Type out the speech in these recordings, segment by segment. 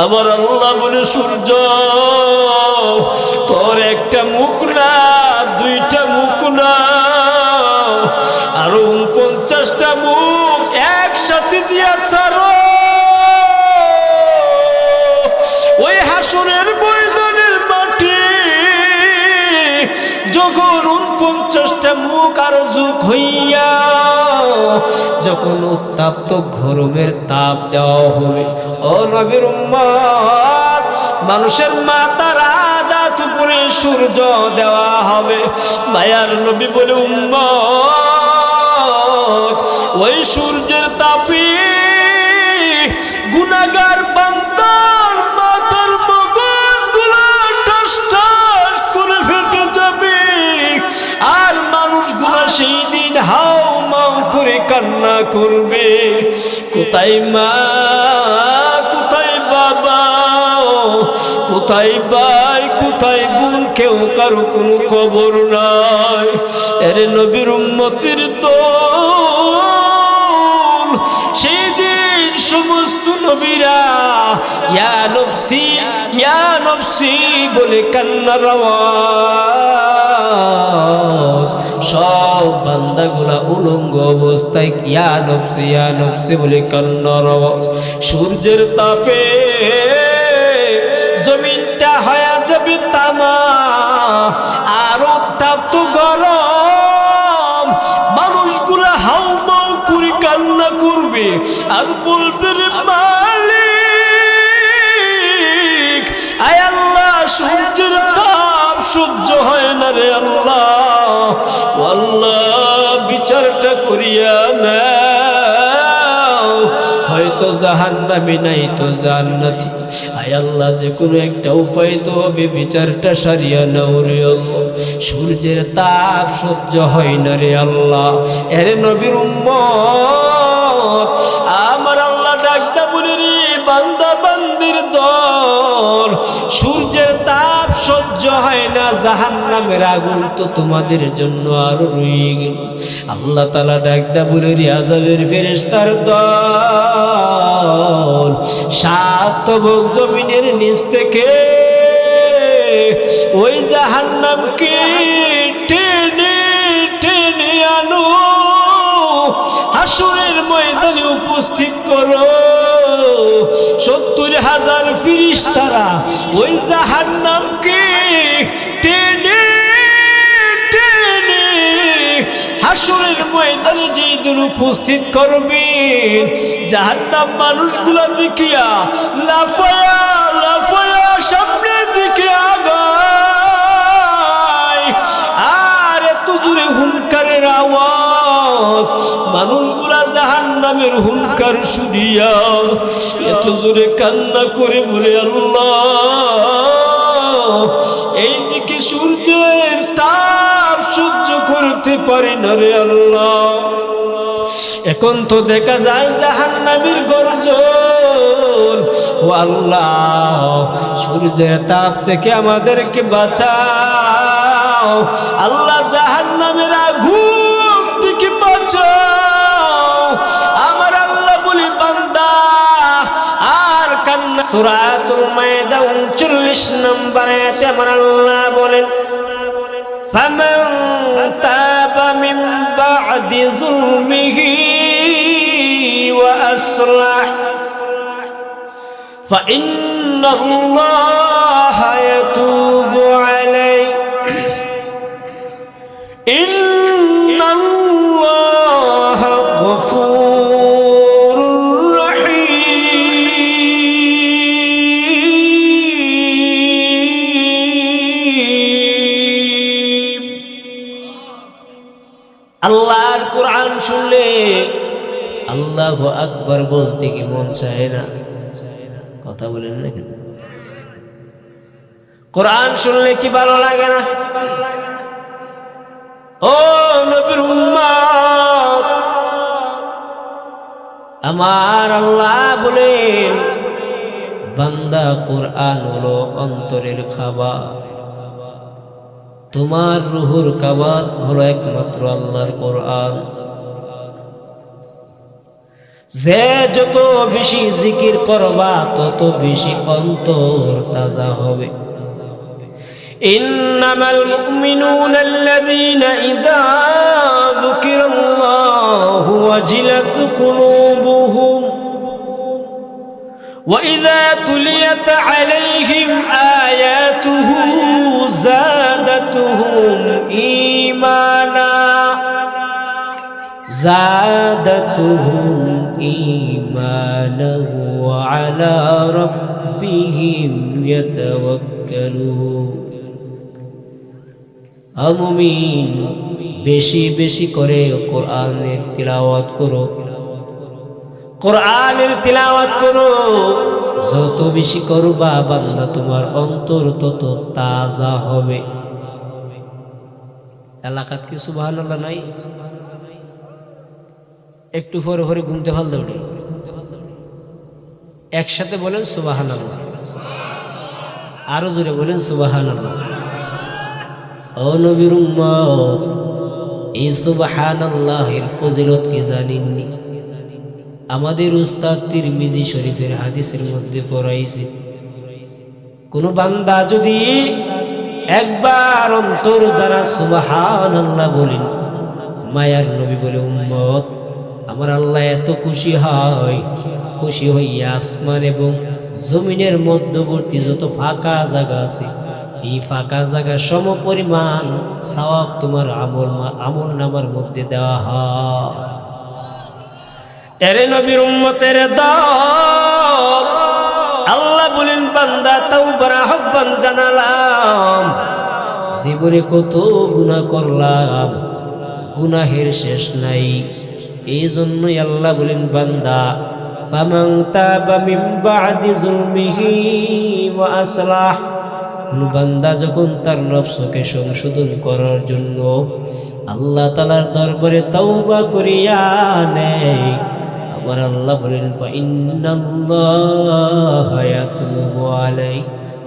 আমার আল্লাহ বলে, সূর্য তোর একটা মুখ না, দুইটা মুখ না, আরো 49টা মুখ একসাথে দিয়া ছাড়ো। ওই হাসরের ময়দানের মাটি যখন 49টা মুখ আরো যোগ হইয়া যখন উত্তাপ্ত গরমের তাপ দেওয়া হবে, ও নবীর উম্মত, মানুষের মাথার আদাত উপরে সূর্য দেওয়া হবে। মায়ার নবী বলে, উম্মত, ওই সূর্যের তাপে গুনাহগার বান্দার মাথার মগজগুলো টাস টাস করে ফেটে যাবে, আর মানুষগুলো সেই দিন হাউ মাউ করে কান্না করবে। কোথায় মা, কোথায় বাবা, কোথায় ভাই, কোথায় বোন, কেউ কারো কোনো খবর নাই। এর নবীর উম্মতের দল সেই দিন সমস্ত নবীরা ইয়া নফসি ইয়া নফসি বলে কান্নার আওয়াজ, সব বান্দাগুলা উলঙ্গ অবস্থায় ইয়া নফসি বলে কান্নার আওয়াজ। সূর্যের তাপে জমিনটা হয়ে যাবে তামা, আর উত্তাপ্ত গরম, মানুষগুলা হাউমাউ করে কান্না করবে আর বলবে, রে মালিক, আয় আল্লাহ, সূর্যের তাপ সহ্য হয় না রে আল্লাহ, আল্লাহ বিচারটা করিয়া নাও, হয়তো জাহান্নামী নাই তো জান্নাতি, আয় আল্লাহ যে কোনো একটা উপায় তো হবে, বিচারটা সারিয়া নাও রে আল্লাহ, সূর্যের তাপ সহ্য হয় না রে আল্লাহ। এর নবীর উম্মত, আমার আল্লাহ ডাকটা বলে, রে বান্দা বান্দির দল, সূর্যের তাপ সহ্য হয় না, জাহান্নামের আগুন তো তোমাদের জন্য আরো রয়ে গেল। আল্লাহ তাআলা ডাকটা বলে, রে আযাবের ফেরেশতার দল, সাত ভোগ জমিনের নিচ থেকে ওই জাহান্নামকে টেনে টেনে আনো, হাসরের ময়দানে উপস্থিত করো। 70,000 ফেরেশতারা ওই জাহান্নামকে টেনে টেনে হাসরের ময়দানে যেদিন উপস্থিত করবেন, জাহান্নাম মানুষগুলা দেখিয়া লাফায়া লাফায়া সামনের দিকে আগায়, আর এত জোরে হুঙ্কারের আওয়াজ, মানুষগুলা জাহান্নামের হুঙ্কার শুনিয়া এত জোরে কান্না করে বলে, আল্লাহ, এইদিকে সূর্যের তাপ সহ্য করতে পারি না রে আল্লাহ, এখন তো দেখা যায় জাহান্নামীর গর্জন, ও আল্লাহ, সূর্যের তাপ থেকে আমাদেরকে বাঁচাও, আল্লাহ জাহান্নামের আগুন থেকে বাঁচাও। আমার আল্লাহ বলি, বান্দা আর কান্না। সূরাতুল মায়েদা 39 নম্বর আয়াতে আমার আল্লাহ বলেন, ফামান তাবা মিন বা'দি যুলমিহি ওয়া আসলাহ ফাইন্নাল্লাহা ইয়াতুবু আলাইহি ইন্নাল্লাহা গফুরুর রহিম। আল্লাহর কোরআন শুনলে আল্লাহু আকবার বলতে কি মন চায় না? কথা বলেন না কেন? কোরআন শুনলে কি ভালো লাগে না? ও নবীর উম্মত, আমার আল্লাহ বলেন, বান্দা, কোরআন হলো অন্তরের খাবার, তোমার রুহুর খাবার হলো একমাত্র আল্লাহর কোরআন। যে যত বেশি জিকির করবা তত বেশি অন্তর তাজা হবে। ইন্নামাল মুমিনুনা আল্লাযীনা ইযা যুকিরাল্লাহু ওয়াজিলাত কুলুবুহুম ওয়া ইযা তুলিয়াত আলাইহিম আয়াতুহু যাদাতুহুম ঈমানা زادتهم إيمانا وعلى ربهم يتوكلون মুমিন বেশি বেশি করে কোরআনের তিলাওয়াত করো, কোরআনের তিলাওয়াত করো। যত বেশি করবা বান্দা তোমার অন্তর তত তাজা হবে। এলাকাত কি সুবহানাল্লাহ নাই? একটু পরে পরে ঘুমতে ফালতে উঠে একসাথে বলেন সুবহানাল্লাহ, আরো জোরে বলেন সুবহানাল্লাহ। ও নবীর উম্মত, এই সুবহানাল্লাহের ফজিলত কি জানেননি? আমাদের উস্তাদ তিরমিজি শরীফের হাদিসের মধ্যে পড়াইছে, কোন বান্দা যদি একবার অন্তর দ্বারা সুবহানাল্লাহ বলেন, মায়ার নবী বলে উম্মত আমার আল্লাহ এত খুশি হয়, খুশি হইয়া আসমান এবং জমিনের মধ্যবর্তী যত ফাঁকা জায়গা আছে এই ফাঁকা জায়গা সম পরিমাণ সওয়াব তোমার আমল নামার মধ্যে দেওয়া হয়। এরে নবীর উম্মতের দল, আল্লাহ বলেন বান্দা তাওবার আহ্বান জানালাম, জীবনে কত গুনাহ করলাম, গুনাহের শেষ নাই। এই জন্যই আল্লাহ বলেন বান্দা ফামান তাবা মিন বাদি যুলমিহি ওয়া আসলাহ, কোন বান্দা যখন তার নফসকে সংশোধন করার জন্য আল্লাহ তাআলার দরবারে তওবা করিয়া নেয়, আবার আল্লাহ বলেন ফা ইন্নাল্লাহা ইয়াতুবু আলাইহি,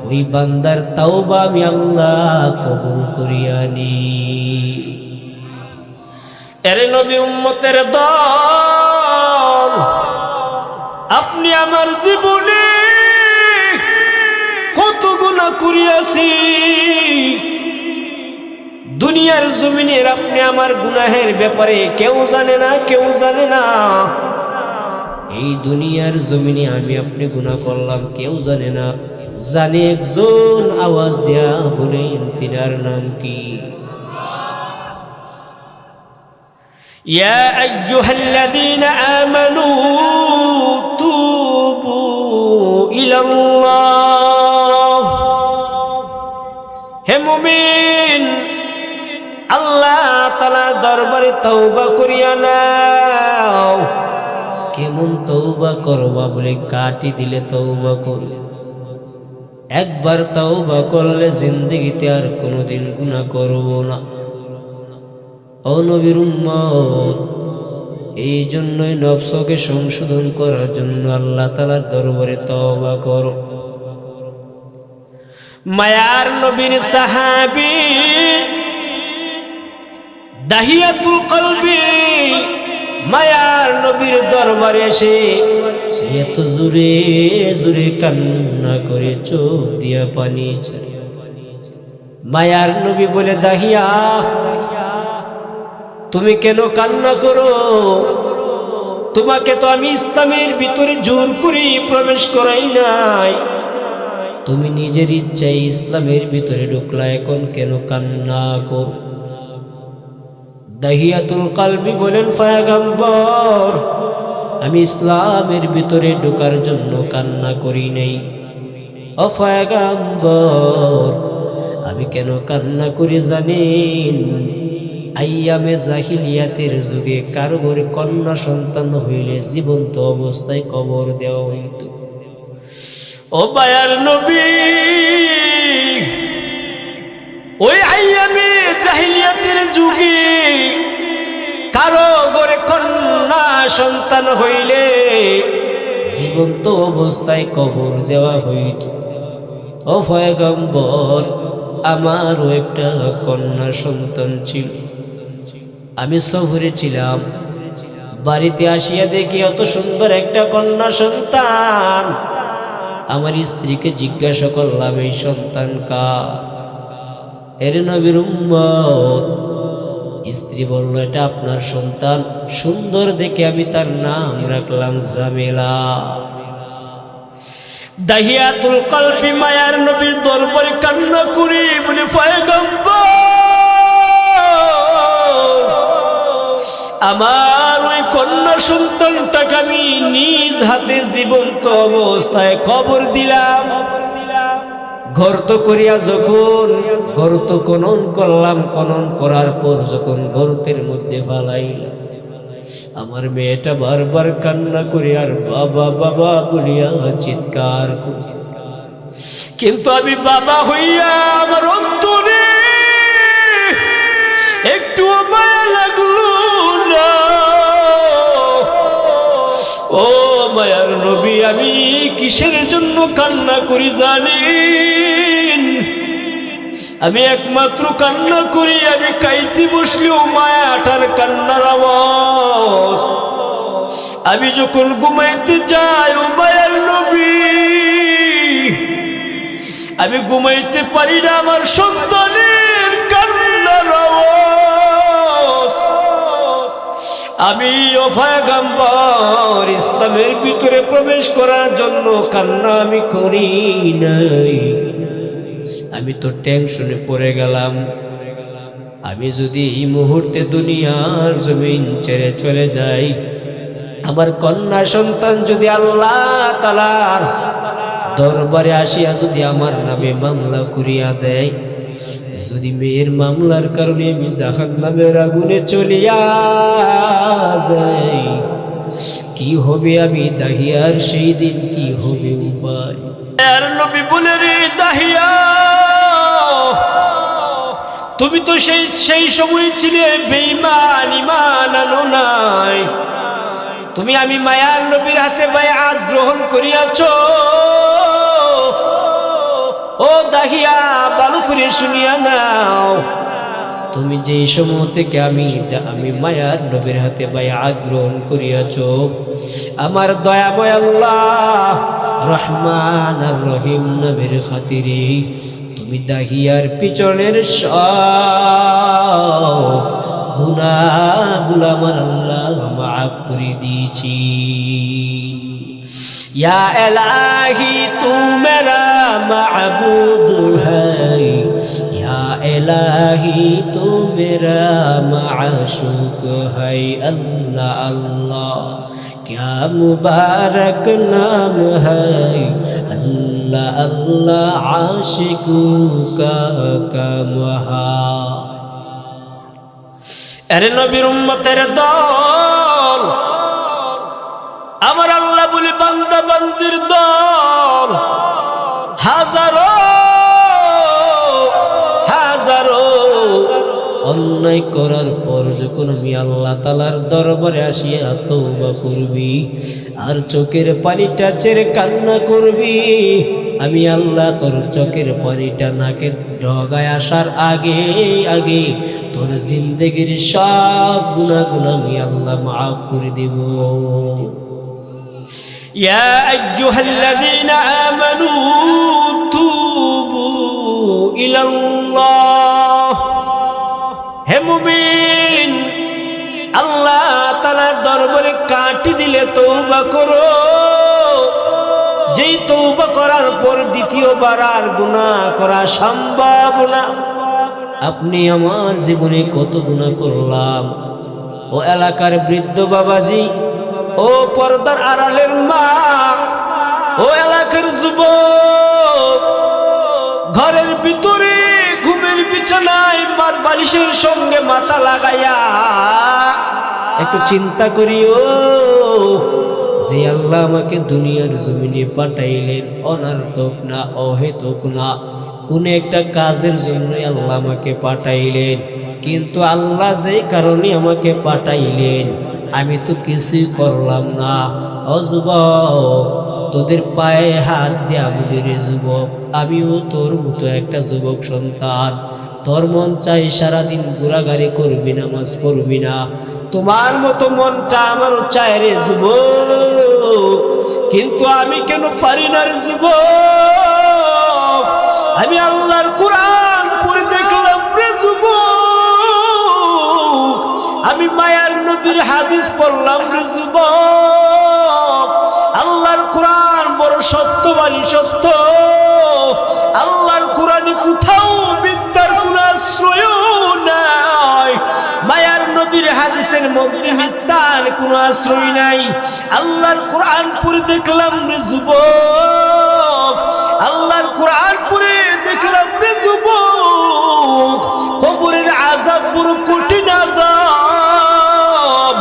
ওই বান্দার তওবা আমি আল্লাহ কবুল করিয়া নিই। এরে নবী উম্মতের দল, আপনি আমার জীবনে কত গুনাহ করিয়াছি, দুনিয়ার জমিনের আপনি আমার গুনাহের ব্যাপারে কেউ জানে না, কেউ জানে না। এই দুনিয়ার জমিনে আমি আপনি গুনাহ করলাম, কেউ জানে না। জানে একজন, আওয়াজ দেয়া বলেন তিনার নাম কি? يا أيها الذين آمنوا توبوا إلى الله, হে মুমিন আল্লাহ তাআলার দরবারে তওবা করিয়া নাও। কেমন তওবা করবা বলে কাটি দিলে তওবা করো। একবার তওবা করলে জিন্দেগিতে আর কোনোদিন গুনাহ করব না। ও নবীর উম্মত, এই জন্যই নফসকে সংশোধন করার জন্য আল্লাহ তাআলার দরবারে তওবা করো। মায়ার নবীর সাহাবী দাহিয়াতুল কলবি মায়ার নবীর দরবারে এসে এত জোরে জোরে কান্না করে চোখ দিয়া পানি ঝরে। মায়ার নবী বলে, দাহিয়া তুমি কেন কান্না করো? তোমাকে তো আমি ইসলামের ভিতরে জোর করে প্রবেশ করাই নাই, তুমি নিজের ইচ্ছায় ইসলামের ভিতরে ঢুকলা, এখন কেন কান্না করো? দাহিয়াতুল কলবি বলেন, পয়গম্বর আমি ইসলামের ভিতরে ঢোকার জন্য কান্না করি নাই। ও পয়গম্বর আমি কেন কান্না করি জানেন? আইয়ামে জাহিলিয়াতের যুগে কারো ঘরে কন্যা সন্তান হইলে জীবন্ত অবস্থায় কবর দেওয়া হইত। ও মায়ার নবী, ওই আইয়ামে জাহিলিয়াতের যুগে কারো ঘরে কন্যা সন্তান হইলে জীবন্ত অবস্থায় কবর দেওয়া হইত। ও পয়গম্বর আমারও একটা কন্যা সন্তান ছিল, আমি সফরে ছিলাম, বাড়িতে আসিয়া দেখি এত সুন্দর একটা কন্যা সন্তান। আমার স্ত্রীকে জিজ্ঞাসা করলাম, এই সন্তান কার? এর নবীর উম্মত। স্ত্রী বলল, এটা আপনার সন্তান। সুন্দর দেখে আমি তার নাম রাখলাম জামিলা। দাহিয়াতুল কলবি মায়ার নবীর দরবারে কান্না করি, বলে পয়গম্বর, আমার ওই কন্যা সন্তানটাকে আমি নিজ হাতে জীবন্ত অবস্থায় কবর দিলাম। গর্ত করিয়া যখন গর্ত খনন করলাম, খনন করার পর যখন গর্তের মধ্যে ফালাইলাম, আমার মেয়েটা বারবার কান্না করে আর বাবা বাবা বলিয়া চিৎকার করে। কিন্তু আমি বাবা হইয়া আমার অন্তরে একটু মায়া লাগলো না। ও মায়ার নবী, আমি কিসের জন্য কান্না করি জানেন? আমি একমাত্র কান্না করি, আমি কাইতে বসলেও মায়াটার কান্নার আওয়াজ। আমি যখন ঘুমাইতে যাই, ও মায়ার নবী, আমি ঘুমাইতে পারি না, আমার সন্তানের কান্নার আওয়াজ। আমি পয়গম্বর ইসলামের ভিতরে প্রবেশ করার জন্য কান্না আমি করি নাই। আমি তো টেনশনে পড়ে গেলাম, আমি যদি এই মুহূর্তে দুনিয়ার জমিন ছেড়ে চলে যাই, আমার কন্যা সন্তান যদি আল্লাহ তাআলার দরবারে আসিয়া যদি আমার নামে মামলা করিয়া দেয়, যদি মেয়ের মামলার কারণে আমি জাহান্নামের আগুনে চলিয়া যাই, কি হবে? আমি দাহিয়ার সেই দিন কি হবে উপায়? আর নবী বলে, রে দাহিয়া, তুমি তো সেই সময় ছিলে বেঈমান, ঈমান আনো নাই। তুমি আমি মায়ার নবীর হাতে বায়াত গ্রহণ করিয়াছ। ও দাহিয়া, ভালো করে শুনিয়া নাও, তুমি যেই সময় থেকে আমি মায়ার নবীর হাতে বায়াত গ্রহণ করিয়াছ, আমার দয়াময় আল্লাহ রহমান আর রহিম নবীর খাতিরে তুমি দাহিয়ার পিছনের সব গুনাহগুলো আমার আল্লাহ মাফ করে দিয়েছি। या इलाही तू मेरा माबूद है, या इलाही तू मेरा माशूक है। अल्लाह अल्लाह क्या मुबारक नाम है, अल्लाह अल्लाह आशिकों का काम है। अरे नबीर उम्मतेर दल, আমার আল্লাহ বলে বান্দা বান্দির দল, হাজারো হাজারো অন্যায় করার পর যখন আমি আল্লাহ তাআলার দরবারে আসিয়া তওবা করবি আর চোখের পানিটা ছেড়ে কান্না করবি, আমি আল্লাহ তোর চোখের পানিটা নাকের ডগায় আসার আগে আগে তোর জিন্দেগির সব গুনাহগুলো আমি আল্লাহ মাফ করে দেব। يا أيها الذين آمنوا توبوا إلى الله। হে মুমিন, আল্লাহ তাআলার দরবারে কাটি দিলে তওবা করো। যেই তওবা করার পর দ্বিতীয়বার আর গুনাহ করা সম্ভব না। আপনি আমার জীবনে কত গুনাহ করলাম। ও এলাকার বৃদ্ধ বাবাজি, ও পর্দার আড়ালের মা, ও এলাকার যুবক, ঘরের ভিতরে ঘুমের বিছানায় মার বালিশের সঙ্গে মাথা লাগাইয়া একটু চিন্তা করিও যে আল্লাহ আমাকে দুনিয়ার জমিনে পাঠাইলেন অনার্থক না, অহেতুক না, কোন একটা কাজের জন্য আল্লাহ আমাকে পাঠাইলেন। কিন্তু আল্লাহ যেই কারণে আমাকে পাঠাইলেন আমি তো কিছুই করলাম না। ও যুবক, তোদের পায়ে হাত দিয়ে আমি রে যুবক, আমিও তোর মতো একটা যুবক সন্তান। তোর মন চাই সারাদিন ঘোরাঘুরি করবি, নামাজ পড়বি না, তোমার মতো মনটা আমারও চায় রে যুবক। কিন্তু আমি কেন পারি না রে যুবক? আমি আল্লাহর কোরআন পড়ে দেখলাম রে যুবক, আমি মায়ার নবীর হাদিস পড়লাম রে যুবক। আল্লাহর কোরআন বড় সত্যবাদী, সত্য। আল্লাহর কোরআনে কোথাও মিথ্যার কোনো আশ্রয় নাই, মায়ার নবীর হাদিসের মধ্যে মিথ্যার কোনো আশ্রয় নাই। আল্লাহর কোরআন পড়ে দেখলাম রে যুবক, আল্লাহর কোরআন পড়ে দেখলাম রে যুবক, কবরের আযাব বড় কঠিন আযাব।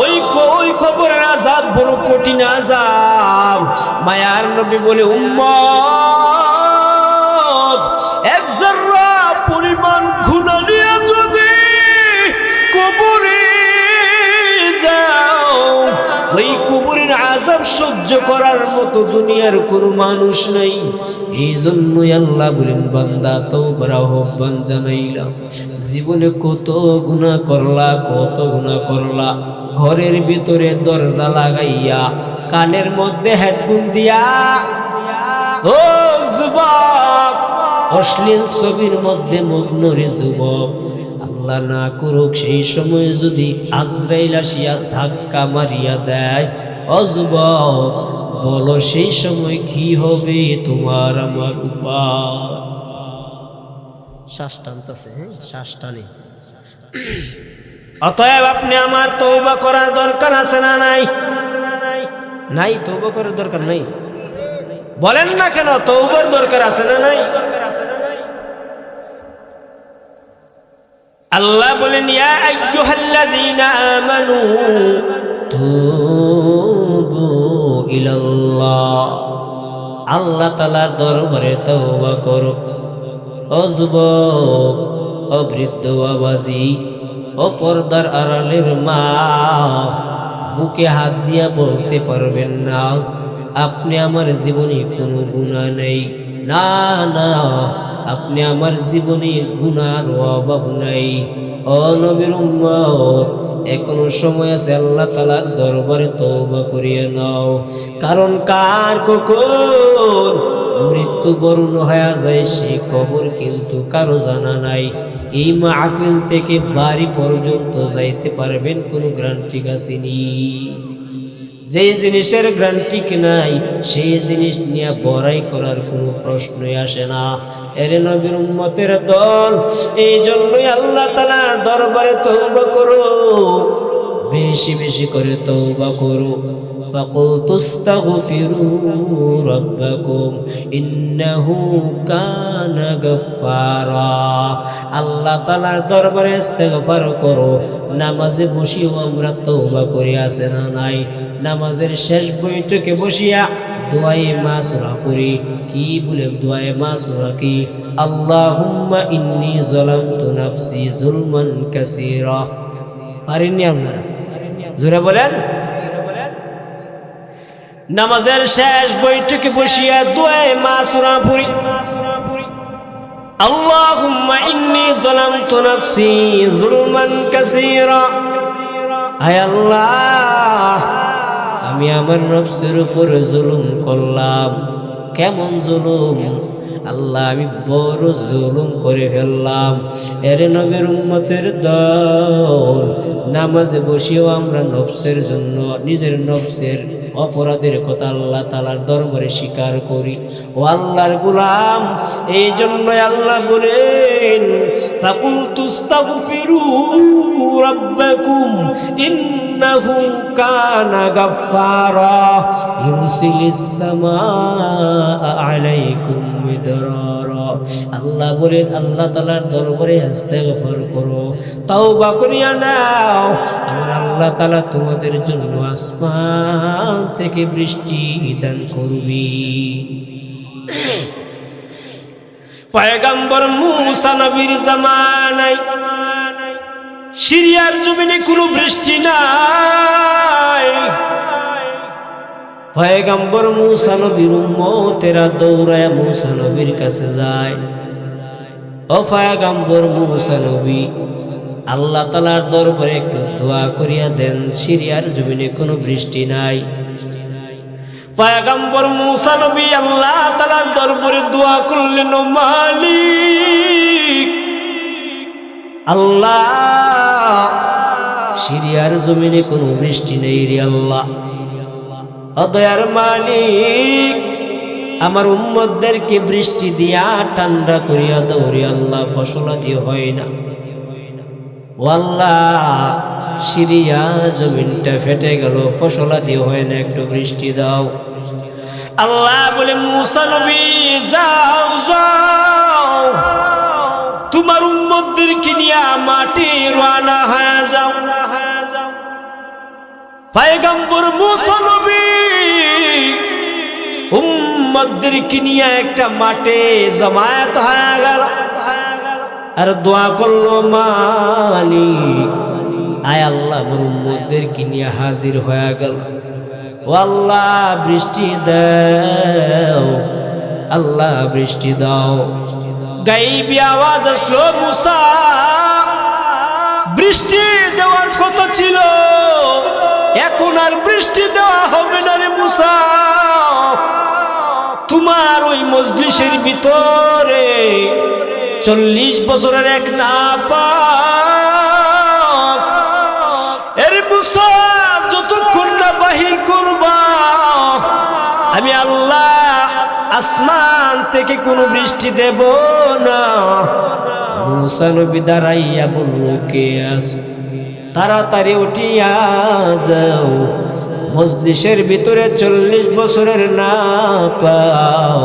ওই কবরের আযাব বড় কঠিন আযাব। মায়ার নবী বলে, উম্মত, এক যারা পরিমাণ গুনাহ নিয়ে যদি কবরে যাও, ওই কবরের আযাব সহ্য করার মতো দুনিয়ার কোনো মানুষ নাই। এই জন্যই আল্লাহ বলেন, বান্দা তওবার আহ্বান জানাইলাম। জীবনে কত গুনাহ করলা, কত গুনাহ করলা, ঘরের ভিতরে দরজা লাগাইয়া, কানের মধ্যে হেডফোন দিয়া, ও যুবক, অশ্লীল ছবির মধ্যে মগ্ন রে যুবক। আল্লাহ না করুক সেই সময় যদি আজরাইল আসিয়া ধাক্কা মারিয়া দেয়, ও যুবক, বলো সেই সময় কি হবে তোমার আমার উপায়? শ্বাস টানতেছে, হ্যাঁ, শ্বাস টানে। অতএব আপনি আমার তওবা করার দরকার আছে না নাই? নাই, তওবা করার দরকার নাই। বলেন না কেন, তওবার দরকার আছে না নাই? আল্লাহ বলেন, ইয়া আইয়ুহাল্লাযীনা আমানু তুবু ইলাল্লাহ। আল্লাহ তাআলার দরবারে তওবা করো। ও যুবক, ও বৃদ্ধ বাবাজি, ও পর্দার আড়ালের মা, বুকে হাত দিয়া বলতে পারবেন না আপনি আমার জীবনে কোনো গুনাহ নেই? না না, আপনি আমার জীবনে গুনার অভাব নাই। ও নবীর উম্মত, এখনো সময় আছে, আল্লাহ তাআলার দরবারে তওবা করিয়ে নাও। কারণ কার কখন মৃত্যুবরণ হয়ে যায় সেই খবর কিন্তু কারো জানা নাই। এই মাহফিল থেকে বাড়ি পর্যন্ত যাইতে পারবেন কোনো গ্যারান্টি আসেনি। যে জিনিসের গ্যারান্টি নাই সেই জিনিস নিয়ে বড়াই করার কোনো প্রশ্নই আসে না। এর নবীর উম্মতের দল, এই জন্যই আল্লাহ তাআলার দরবারে তওবা করো, বেশি বেশি করে তওবা করো। فَقُلْتُ اسْتَغْفِرُوا رَبَّكُمْ إِنَّهُ كَانَ غَفَّارًا। আল্লাহ তাআলার দরবারে ইস্তেগফার করো। নামাজে বসিও আমরা তওবা করি, আছে না নাই? নামাজের শেষ বৈঠকে বসিয়া দোয়ায়ে মাসুরা পড়ি। কি বলে দোয়ায়ে মাসুরা? কি, আল্লাহুম্মা ইন্নী যালামতু নাফসি যুলমান কাসীরা। পারেননি আমরা? জোরে বলেন। নামাজের শেষ বৈঠকে বসিয়া দোয়ায়ে মাসুরা পড়ি, আল্লাহুম্মা ইন্নী যালামতু নাফসি যুলমান কাসীরা। আয় আল্লাহ, আমি আমার নফসের উপরে জুলুম করলাম। কেমন জুলুম? আল্লাহ, আমি বড় জুলুম করে ফেললাম। এর নবীর উম্মতের দল, নামাজে বসেও আমরা নফসের জন্য, নিজের নফসের অপরাধের কথা আল্লাহ তাআলার দরবারে স্বীকার করি। ও আল্লাহর গোলাম, এই জন্যই আল্লাহ বলেন, ফাকুলতু ইস্তাগফিরু রাব্বাকুম ইন্নাহু কানা গাফফারা ইউরসিলিস সামাআ আলাইকুম মিদরারা। আল্লাহ বলেন, আল্লাহ তাআলার দরবারে ইস্তেগফার করো, তওবা করিয়া নাও। আমার আল্লাহ তাআলা তোমাদের জন্য আসমান থেকে বৃষ্টি দান করবি। পয়গম্বর মূসা নবীর জামানায় সিরিয়ার জমিনে কোনো বৃষ্টি নাই। পয়গম্বর মূসা নবীর উম্মতেরা দৌড়ায় মূসা নবীর কাছে যায়। ও পয়গম্বর মূসা নবী, আল্লাহ তাআলার দরবারে একটু দোয়া করিয়া দেন, সিরিয়ার জমিনে কোনো বৃষ্টি নাই। পয়গম্বর মূসা নবী আল্লাহ তাআলার দরবারে দোয়া করলেন, ও মালিক আল্লাহ, সিরিয়ার জমিনে কোনো বৃষ্টি নেই রে আল্লাহ। ও দয়ার মালিক, আমার উম্মতদেরকে বৃষ্টি দিয়া ঠান্ডা করিয়া দাও রে আল্লাহ, ফসলাদি হয় না। ও আল্লাহ, সিরিয়া জমিনটা ফেটে গেল, ফসলাদি হয় না, একটু বৃষ্টি দাও। আল্লাহ বলে, মূসা নবী যাও যাও, তোমার উম্মতদেরকে নিয়ে মাটি রওনা হয়ে যাও। পয়গম্বর মূসা নবী উম্মতদেরকে নিয়ে একটা মাঠে জমায়েত হয়ে গেল আর দোয়া করলো, মালিক আয় আল্লাহ, আমার উম্মতদেরকে নিয়ে হাজির হয়ে গেল। ও আল্লাহ, বৃষ্টি দাও, আল্লাহ বৃষ্টি দাও। গাইবি আওয়াজ আসলো, মূসা বৃষ্টি দেওয়ার কথা ছিল, এখন আর বৃষ্টি দেওয়া হবে না রে মূসা। তোমার ওই মজলিসের ভিতরে 40 বছরের এক নাপাক, এর মূসা যতক্ষণ না বাহির করবা, আমি আল্লাহ আসমান থেকে কোনো বৃষ্টি দেব না। মূসা নবী দাঁড়াইয়া বলল, কে আছো? তাড়াতাড়ি উঠিয়া যাও, মজলিসের ভিতরে 40 বছরের না পাও,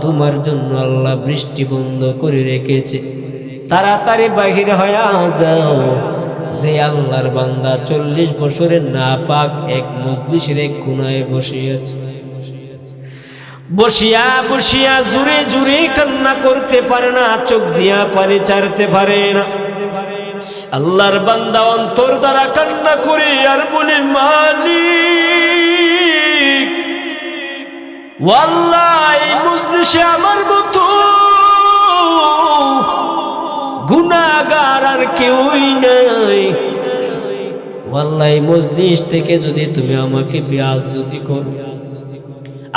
তোমার জন্য আল্লাহ বৃষ্টি বন্ধ করে রেখেছে, তাড়াতাড়ি বাহির হয়ে যাও। যে আল্লাহর বান্দা 40 বছরের না পাক এক মজলিসের এক কোনায় বসিয়াছে, বসিয়া বসিয়া জুড়ে জুড়ে কান্না করতে পারে না, চোখ দিয়া পানি ছাড়তে পারে না। আল্লাহর বান্দা অন্তর দ্বারা কান্না করে আর বলে, মালিক ওয়াল্লাহ, এই মজলিসে আমার মতো গুনাহগার আর কেউই নাই। ওয়াল্লাহ, এই মজলিস থেকে যদি তুমি আমাকে বেয়াজ্জতি করো,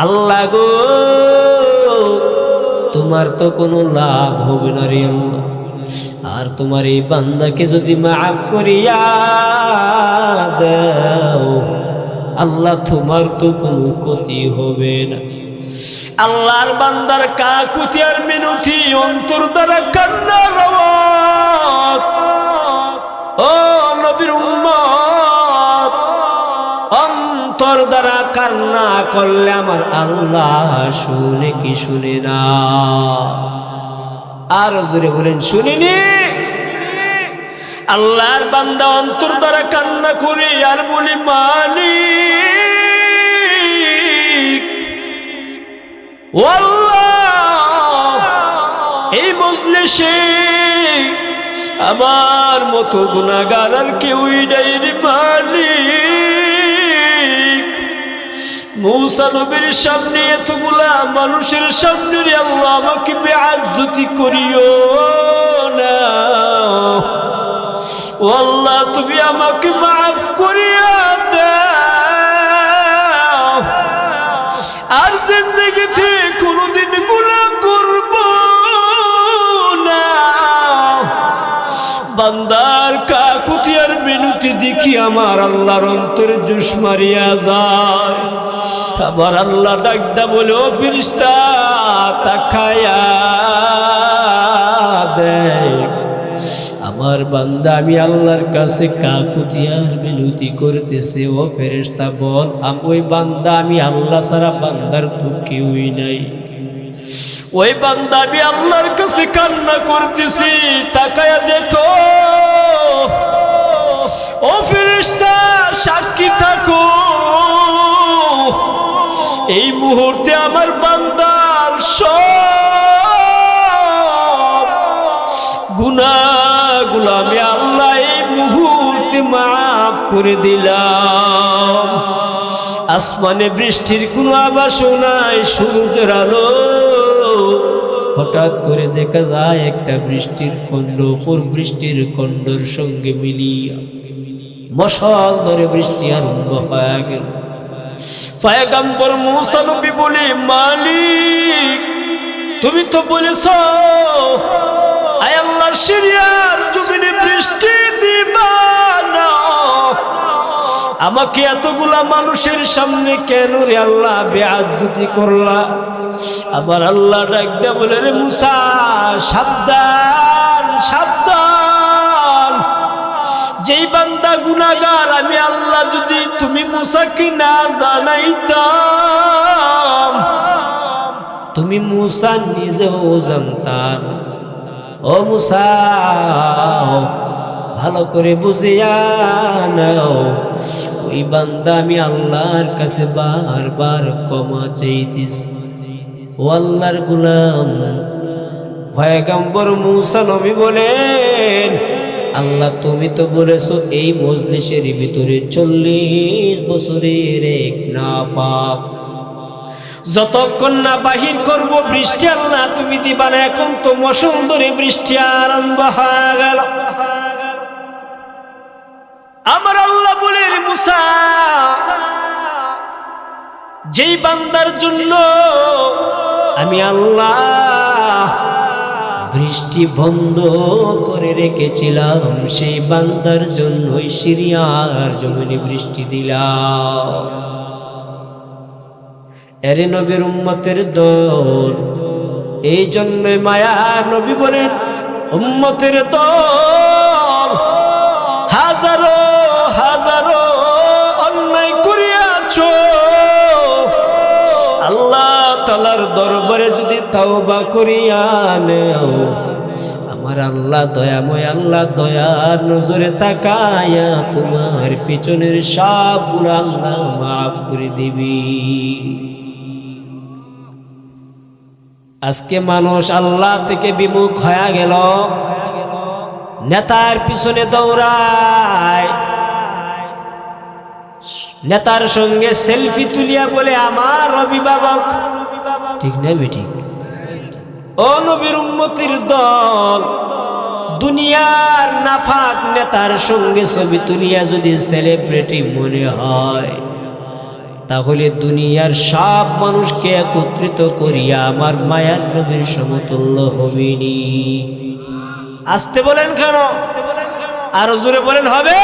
আল্লাহ গো, তোমার তো কোনো লাভ হবে না রে আল্লাহ। আর তোমার এই বান্দাকে যদি মাফ করিয়া দাও, আল্লাহ তোমার তো কোনো ক্ষতি হবে না। আল্লাহর বান্দার কাকুতি আর মিনতি, অন্তর দ্বারা কান্নার আওয়াজ। ও নবীর উম্মত, অন্তর দ্বারা কান্না করলে আমার আল্লাহ শুনে কি শুনে না? আর জোরে বলেন, শুনিনি? আল্লাহর বান্দা অন্তর দ্বারা কান্না করে আর বলি, মালিক ও আল্লাহ, এই মজলিসে আমার মতো গুনাহগার আর কেউই নাই রে মালিক। মূসা নবীর সামনে এতগুলা মানুষের সামনে রে আল্লাহ আমাকে বেইজ্জতি করিও না। ও আল্লাহ, তুমি আমাকে মাফ করিয়া দাও, আর জিন্দেগিতে কোনোদিন গুনাহ করব না। বান্দার কাকুতি আর মিনতি দেখি আমার আল্লাহর অন্তরে জোশ মারিয়া যায়। আবার আল্লাহ ডাকদা বলে, ও ফেরেশতা তাকায়া দেখ, আমার বান্দা আমি আল্লাহর কাছে কাকুতি আর মিনতি করতেছে। ও ফেরেশতা বল, ওই বান্দা আমি আল্লাহ ছাড়া বান্দার তো কেউই নাই। ওই বান্দা আমি আল্লাহর কাছে কান্না করতেছি, তাকায়া দেখো। ও ফেরেশতা সাক্ষী থাকো, এই মুহূর্তে আমার বান্দার সব গুনাহগুলো আমি আল্লাহ এই মুহূর্তে মাফ করে দিলাম। আসমানে বৃষ্টির কোনো আভাসও নাই, সূর্যের আলো। হঠাৎ করে দেখা যায় একটা বৃষ্টির খণ্ড অপর বৃষ্টির খণ্ডর সঙ্গে মিলিয়া মশাল ধরে বৃষ্টি আরম্ভ হয়ে গেল। পয়গম্বর মূসা নবী বলে, মালিক তুমি তো বলেছো আয় আল্লাহ সিরিয়ার জমিনে বৃষ্টি দিবা না, আমাকে এতগুলা মানুষের সামনে কেন রে আল্লাহ বেইজ্জতি করলা? আবার আল্লাহ ডাকতে বলে, রে মূসা সাবধান সাবধান, যেই বান্দা গুনাহগার আমি আল্লাহ যদি তুমি মূসাকে না জানাইতাম, তুমি মূসা নিজেও জানতাম। ও মূসা ভালো করে বুঝিয়া নাও, ওই বান্দা আমি আল্লাহর কাছে বারবার ক্ষমা চাইতেছি। ও আল্লাহর গোলাম, পয়গম্বর মূসা নবী বলেন, আল্লাহ তুমি তো বলেছো এই মজলিসের ভিতরে 40 বছরের এক নাপাক যতক্ষণ না বাহির করব বৃষ্টি আল্লাহ তুমি দিবা না। এখন তো মৌসুম ধরে বৃষ্টি আরম্ভ হয়ে গেল। আমার আল্লাহ বলেন, মূসা যেই বান্দার জন্য আমি আল্লাহ বৃষ্টি বন্ধ করে রেখেছিলাম, সেই বান্দার জন্যই সিরিয়ার জমিনে বৃষ্টি দিলাম। এরে নবীর উম্মতের দল, এই জন্য মায়া নবী বলেন, উম্মতের দল হাজারো হাজারো অন্যায় করিয়াছো, আল্লাহ তাআলার দরবারে যদি তাওবা করিয়া নেও, আমার আল্লাহ দয়াময়, আল্লাহ দয়ার নজরে তাকায়া তোমার পিছনের সব গুনাহ আল্লাহ মাফ করে দিবি। আজকে মানুষ আল্লাহ থেকে বিমুখ হয়ে গেল, নেতার পিছনে দৌড়ায়, নেতার সঙ্গে সেলফি তুলিয়া বলে আমার অভিভাবক। ঠিক না বেঠিক? ও নবীর উম্মতির দল, দুনিয়ার নাফাক নেতার সঙ্গে ছবি তুলিয়া যদি সেলিব্রিটি মনে হয়, তাহলে দুনিয়ার সব মানুষকে একত্রিত করিয়া আমার মায়ার নবীর সমতুল্য হবেনি। আসতে বলেন কেন? আরো জোরে বলেন হবে।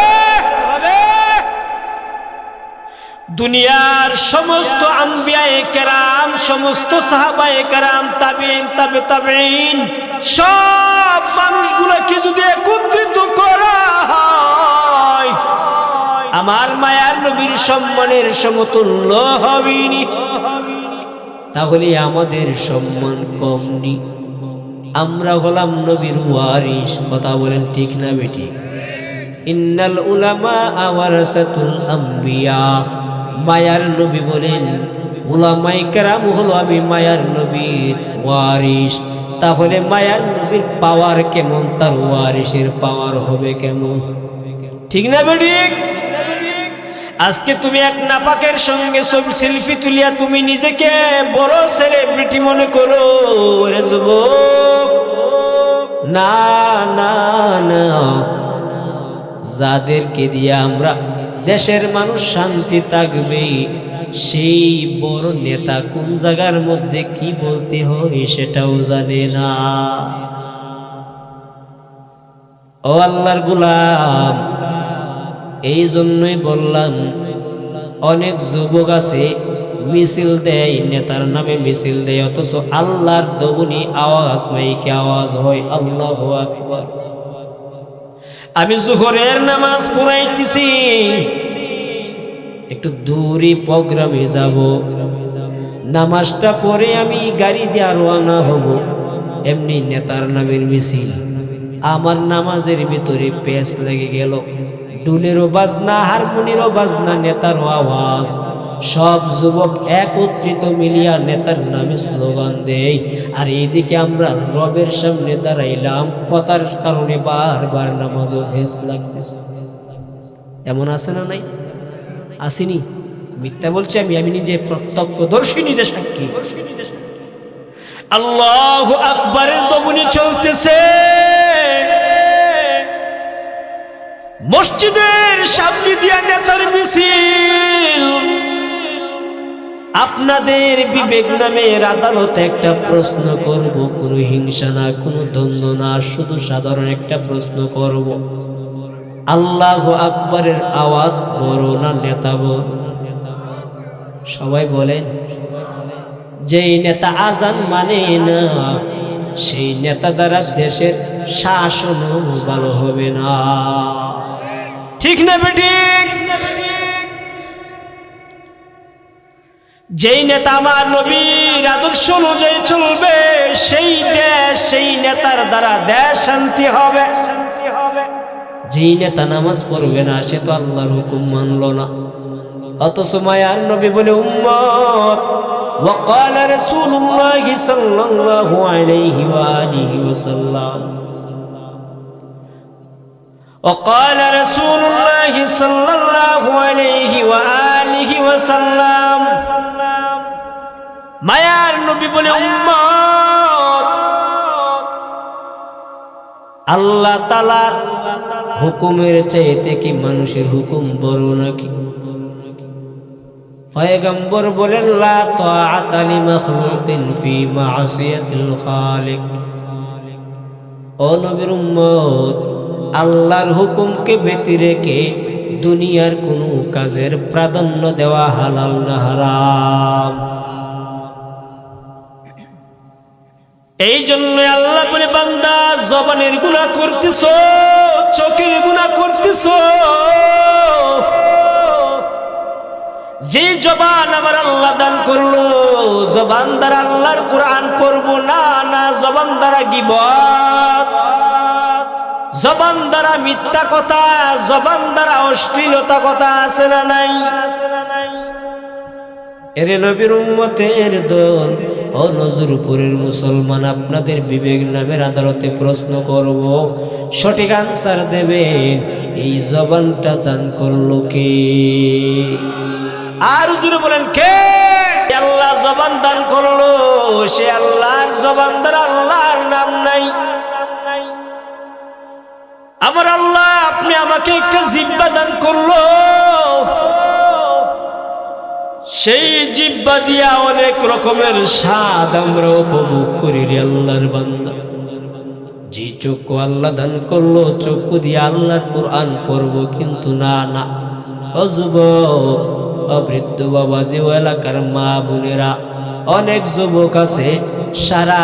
দুনিয়ার সমস্ত আম্বিয়ায়ে কেরাম, সমস্ত সাহাবায়ে কেরাম, তাবিঈন, তাবিঈন, সব মানুষগুলোকে যদি একত্রিত করা হয়, আমার মায়ার নবীর সম্মানের সমতুল্য হবেনি। তাহলে আমাদের সম্মান কম নি? আমরা হলাম নবীর ওয়ারিস। কথা বলেন ঠিক না বেটি? ইন্নাল উলামা ওয়ারাসাতুল আম্বিয়া, মায়ার নবী বলেন উলামায়ে কেরাম হলো আমি মায়ার নবীর ওয়ারিস। তাহলে মায়ার নবীর পাওয়ার কেমন, তার ওয়ারিসের পাওয়ার হবে কেমন? ঠিক না বেটি? আজকে তুমি এক নাপাকের সঙ্গে ছবি সেলফি তুলিয়া তুমি নিজেকে বড় সেলিব্রিটি মনে করো। রে যুবক, না না না, যাদেরকে দিয়ে আমরা দেশের মানুষ শান্তি থাকবে, সেই বড় নেতা কোন জায়গার মধ্যে কি বলতে হয় সেটাও জানে না। ও আল্লাহর গোলাম, এই জন্যই বললাম, অনেক যুবক আছে মিছিল দেয়, নেতার নামে মিছিল দেয়, অথচ আল্লাহর দবনি আওয়াজ মাইকে আওয়াজ হয় আল্লাহু আকবার। আমি যোহরের নামাজ পড়াইতেছি, একটু দূরে প্রোগ্রামে যাব, নামাজটা পড়ে আমি গাড়ি দিয়ে রওনা হব, এমনি নেতার নামের মিছিল। আমার নামাজের ভিতরে পেঁচ লেগে গেল, ডুলেরও বাজনা, হারমোনিরও বাজনা, নেতারও আওয়াজ। সব যুবক একত্রিত মিলিয়া নেতার নামে স্লোগান দেয়, আর এইদিকে আমরা রবের সামনে দাঁড়াইলাম, কথার কারণে বারবার নামাজও ভেস লাগতেছে। এমন আছে না নাই? আসেনি? মিথ্যা বলছি আমি নিজে প্রত্যক্ষদর্শী, নিজে সাক্ষী। আল্লাহু আকবারের ধ্বনি চলতেছে, মসজিদের সামনে দিয়া নেতার মিছিল। আপনাদের বিবেক নামের আদালতে একটা প্রশ্ন করব, কোনো হিংসা না, কোনো দ্বন্দ্ব না, শুধু সাধারণ একটা প্রশ্ন করব। আল্লাহু আকবারের আওয়াজ বড় না নেতা বড়? সবাই বলেন। যেই নেতা আজান মানে না, সেই নেতা দ্বারা দেশের শাসনও ভালো হবে না। ঠিক না বেঠিক? যেই নেতা আমার নবীর আদর্শ অনুযায়ী চলবে, সেই দেশ, সেই নেতার দ্বারা দেশ শান্তি হবে। যেই নেতা নামাজ পড়বে না, সে তো আল্লাহর হুকুম মানলো না। অথচ মায়ার নবী বলে উম্মত, وقال رسول الله صلى الله عليه وآله وسلم وقال رسول الله صلى الله عليه وآله وسلم মায়ার নবী বলে উম্মত, আল্লাহ তাআলার হুকুমের চাইতে কি মানুষের হুকুম বড় নাকি? পয়গম্বর বলেন, লা তাআতা লিমাখলুকিন ফি মা'সিয়াতিল খালিক। ও নবীর উম্মত, আল্লাহর হুকুমকে ব্যতি রেখে দুনিয়ার কোনো কাজের প্রাধান্য দেওয়া হালাল না হারাম। এই জন্য আল্লাহ বলে, বান্দা জবানের গুনাহ করতেছো, চোখের গুনাহ করতেছো। যে জবান আমার আল্লাহ দান করলো, জবান দ্বারা আল্লাহর কোরআন পড়বো না, না জবান দ্বারা গীবত, জবান দ্বারা মিথ্যা কথা, জবান দ্বারা অশ্লীলতা কথা আছে না নাই? এরে নবীর উম্মতের দল ও নজরুপুরের মুসলমান, আপনাদের বিবেক নামের আদালতে প্রশ্ন করব, সঠিক আনসার দেবেন। এই জবানটা দান করলো কে? আর জোরে বলেন কে? আল্লাহ জবান দান করলো, সে আল্লাহর জবান দ্বারা আল্লাহর নাম নাই। আমার আল্লাহ আপনি আমাকে একটা জিহ্বা দান করলো, সেই জিহ্বা দিয়া অনেক রকমের স্বাদ আমরা উপভোগ করি রে আল্লাহর বান্দা। যে চক্ষু আল্লাহ দান করলো, চক্ষু দিয়ে আল্লাহর কোরআন পড়বো, কিন্তু না না, ও যুবক, অবৃদ্ধ বাবাজি, ও এলাকার মা বোনেরা, অনেক যুবক আছে সারা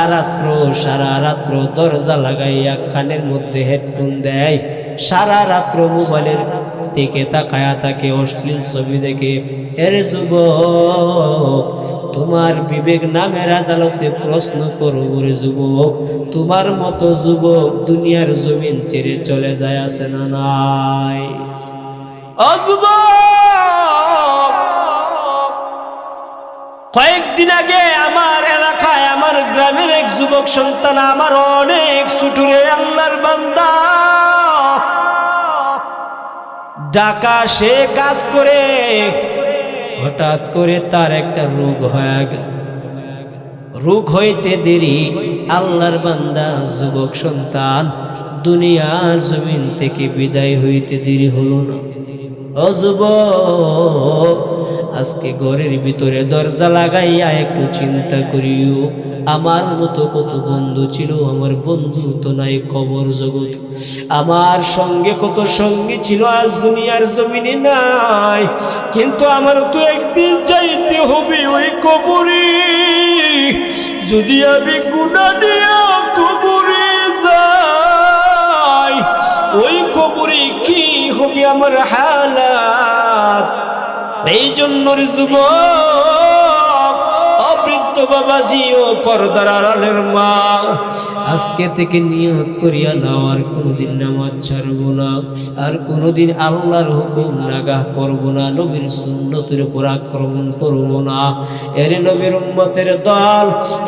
রাত্র দরজা লাগাইয়া কানের মধ্যে হেডফোন দেয়, সারা রাত্র মোবাইলের দিকে তাকায়া থাকে, অশ্লীল ছবি দেখে। এর যুবক, তোমার বিবেক নামের আদালতে প্রশ্ন করব রে যুবক, তোমার মতো যুবক দুনিয়ার জমিন ছেড়ে চলে যায় আছে না নাই? ও যুবক, কয়েকদিন আগে আমার এলাকায়, আমার গ্রামের এক যুবক সন্তান, আমার অনেক ছোটরে আল্লাহর বান্দা, ঢাকা সে কাজ করে, হঠাৎ করে তার একটা রোগ হয়ে গেল। রোগ হইতে দেরি, আল্লাহর বান্দা যুবক সন্তান দুনিয়ার জমিন থেকে বিদায় হইতে দেরি হলো না। ও যুবক, আজকে ঘরের ভিতরে দরজা লাগাইয়া একটু চিন্তা করিও, আমার মতো কত বন্ধু ছিল, আমার বন্ধু তো নাই কবর জগৎ। আমার সঙ্গে কত সঙ্গী ছিল, আজ দুনিয়ার জমিনে নাই, কিন্তু আমার তো একদিন যাইতে হবে ওই কবরে। যদি আমি গুনাহ নিয়ে কবরে যাই, ওই কবরে কি হবে আমার হালাত? এই জন্য যুবক, অবৃদ্ধ বাবাজি, ও পর্দার আড়ালের মা, আজকে থেকে নিয়ত করিয়া নাও আর কোনোদিন নামাজ ছাড়বো না, আর কোনোদিন আল্লাহর হুকুম নাগাহ করবো না, নবীর সুন্নতের উপর আক্রমণ করবো না। এর নবীর উম্মতের দল,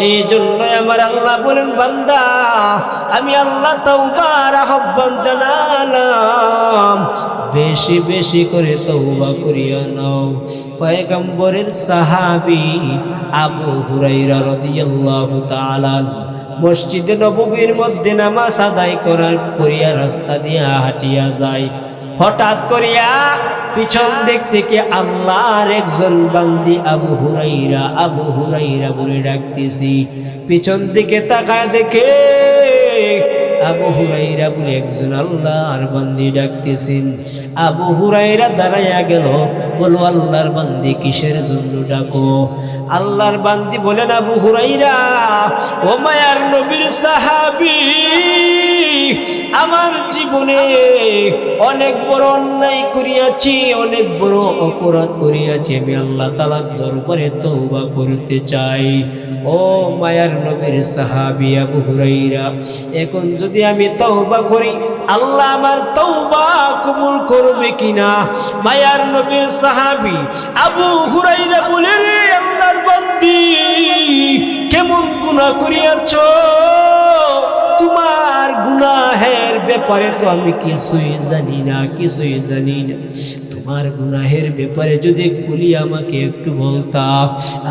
এই জন্যই আমার আল্লাহ বলেন, বান্দা আমি আল্লাহ তওবার আহ্বান জানালাম, বেশি বেশি করে তওবা করিয়া নাও। পয়গম্বরের সাহাবী আবু হুরায়রা রাদিয়াল্লাহু তাআলা মসজিদে নববীর মধ্যে নামাজ আদায় করিয়া রাস্তা দিয়া হাঁটিয়া যায়। হঠাৎ করিয়া পিছন দিক থেকে আল্লাহর একজন বান্দি আবু হুরায়রা বলে ডাকতেছি। পিছন দিকে তাকায় দেখে আবু হুরায়রা বলে একজন আল্লাহর বান্দি ডাকতেছেন। আবু হুরায়রা দাঁড়াইয়া গেল, বলো আল্লাহর বান্দি কিসের জন্য ডাকো? আল্লাহর বান্দি বলেন, আবু হুরায়রা, ও মায়ার নবীর সাহাবী, আমার জীবনে অনেক বড় অন্যায় করিয়াছি, অনেক বড় অপরাধ করিয়াছি, আমি আল্লাহ তাআলার দরবারে তওবা করতে চাই। ও মায়ার নবীর সাহাবী আবু হুরায়রা, এখন যদি আমি তওবা করি, আল্লাহ আমার তওবা কবুল করবে কিনা? মায়ার নবীর সাহাবী আবু হুরায়রা বলে, রে আল্লাহর বান্দি, কেমন গুনাহ করিয়াছো? তোমার গুনাহের ব্যাপারে তো আমি কিছুই জানি না। তোমার গুনাহের ব্যাপারে যদি খুলি আমাকে একটু বলতা।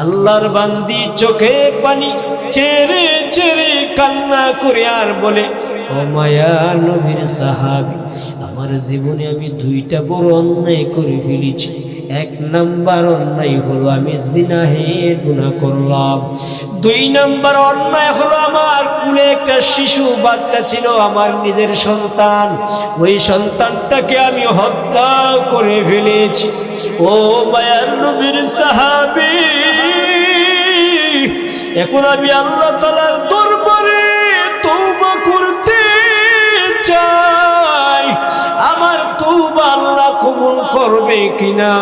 আল্লাহর বান্দি চোখে পানি ছেড়ে ছেড়ে কান্না করে আর বলে, ও মায়ার নবীর সাহাবী, আমার জীবনে আমি দুইটা বড় অন্যায় করে ফেলেছি। এক নাম্বার অন্যায় হলো আমি জিনাহের গুনাহ করলাম। দুই নাম্বার অন্যায় হলো আমার কুলে একটা শিশু বাচ্চা ছিল, আমার নিজের সন্তান, ওই সন্তানটাকে আমি হত্যা করে ফেলেছি। ও মায়ার নবীর সাহাবী, এখন আমি আল্লাহ তাআলার দরবারে তওবা করতে চাই, আমার তওবা আল্লাহ কবুল করবে কিনা?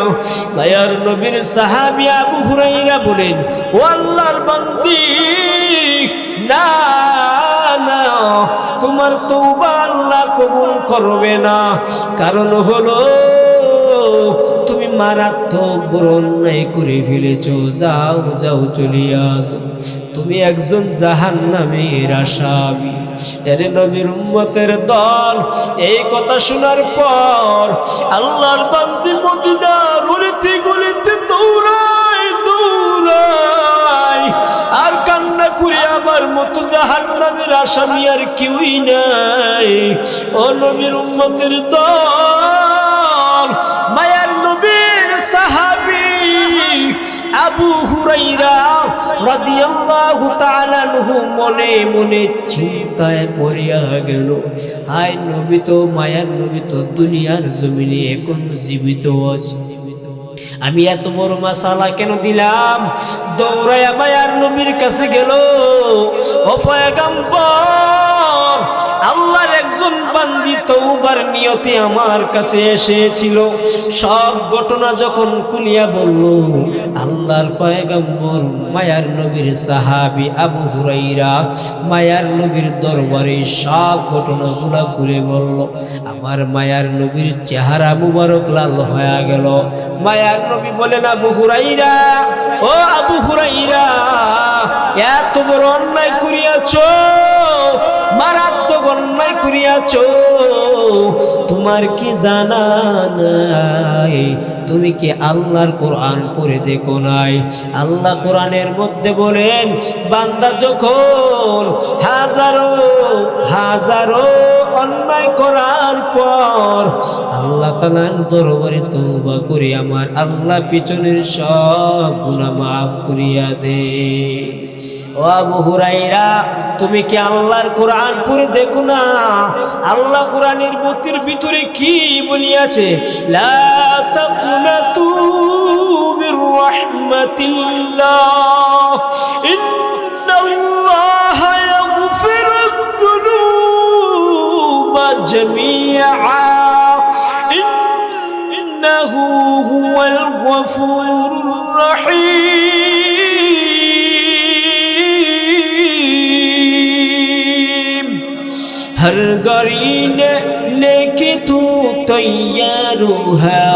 মায়ার নবীর সাহাবী আবু হুরায়রা বলেন, ও আল্লাহর বান্দি, না না, তোমার তওবা আল্লাহ কবুল করবে না। কারণ হলো তুমি মারাত্মক বড় অন্যায় করে ফেলেছো। যাও যাও, চলিয়া আসো, তুমি একজন জাহান্নামের আসামি। এর নবীর উম্মতের দল, এই কথা শোনার পর আল্লাহর বান্দি মদিনার গলিতে গলিতে দৌড়ায়, আর কান্না করে আমার মতো জাহান্নামের আসামি আর কেউই নাই। ও নবীর উম্মতের দল, মায়ার নবীর সাহাবী আবু হুরায়রা রাদিয়াল্লাহু তাআলা আনহু মনে মনে চিন্তায় পড়িয়া গেল, হায় নবী তো, মায়ার নবী তো দুনিয়ার জমিনে এখন জীবিত আছে, আমি এত বড় মাসালা কেন দিলাম? দৌড়ায়া মায়ার নবীর কাছে গেল, ও পয়গম্বর, আল্লাহর একজন বান্দি তওবার নিয়তে আমার কাছে এসেছিল। সব ঘটনা যখন খুলিয়া বলল, আল্লাহর পয়গম্বর মায়ার নবীর সাহাবী আবু হুরায়রা মায়ার নবীর দরবারে সব ঘটনাগুলো খুলে বলল। আমার মায়ার নবীর চেহারা মুবারক লাল হয়ে গেল। মায়ার নবী বলেন, আবু হুরায়রা, ও আবু হুরায়রা, এত বড় অন্যায় করিয়াছো, মারাত্মক অন্যায় করিয়াছো, তোমার কি জানা নাই? তুমি কি আল্লাহর কোরআন পড়ে দেখো নাই? আল্লাহ কোরআনের মধ্যে বলেন, বান্দা যখন হাজারো হাজারো অন্যায় করার পর আল্লাহ তাআলার দরবারে তওবা করে, আমার আল্লাহ পিছনের সব গুনাহ মাফ করিয়া দে। ও আবু হুরায়রা, তুমি কি আল্লাহর কোরআন পড়ে দেখো না? আল্লাহ কোরআনের মতির ভিতরে কি বলিয়াছে? লা তাকুনাতু মির রাহমাতিল্লাহ, ইন্নাল্লাহা ইয়াগফিরুয যুনুবা জামিআ, ইন্নাহু হুয়াল গফুরুর রহিম। हर गरी ने नेकी तू तैयार है,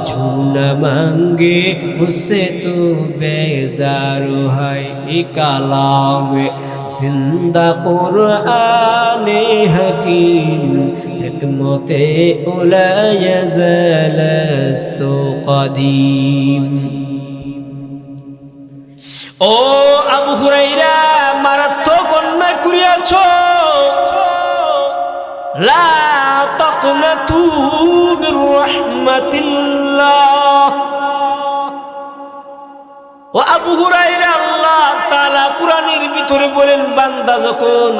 जो न मांगे उससे तू बेजार है। कलाम जिंदा कुरान हकीम हिकमते उला यज़लस्तु कदीम। ও আবু হুরাইরা, মারাত্মক অন্যায় করিয়াছ, লা তাকনাতু মির রাহমাতিল্লাহ। ও আবু হুরাইরা, আল্লাহ তাআলা কুরআনের ভিতরে বলেন, বান্দা যখন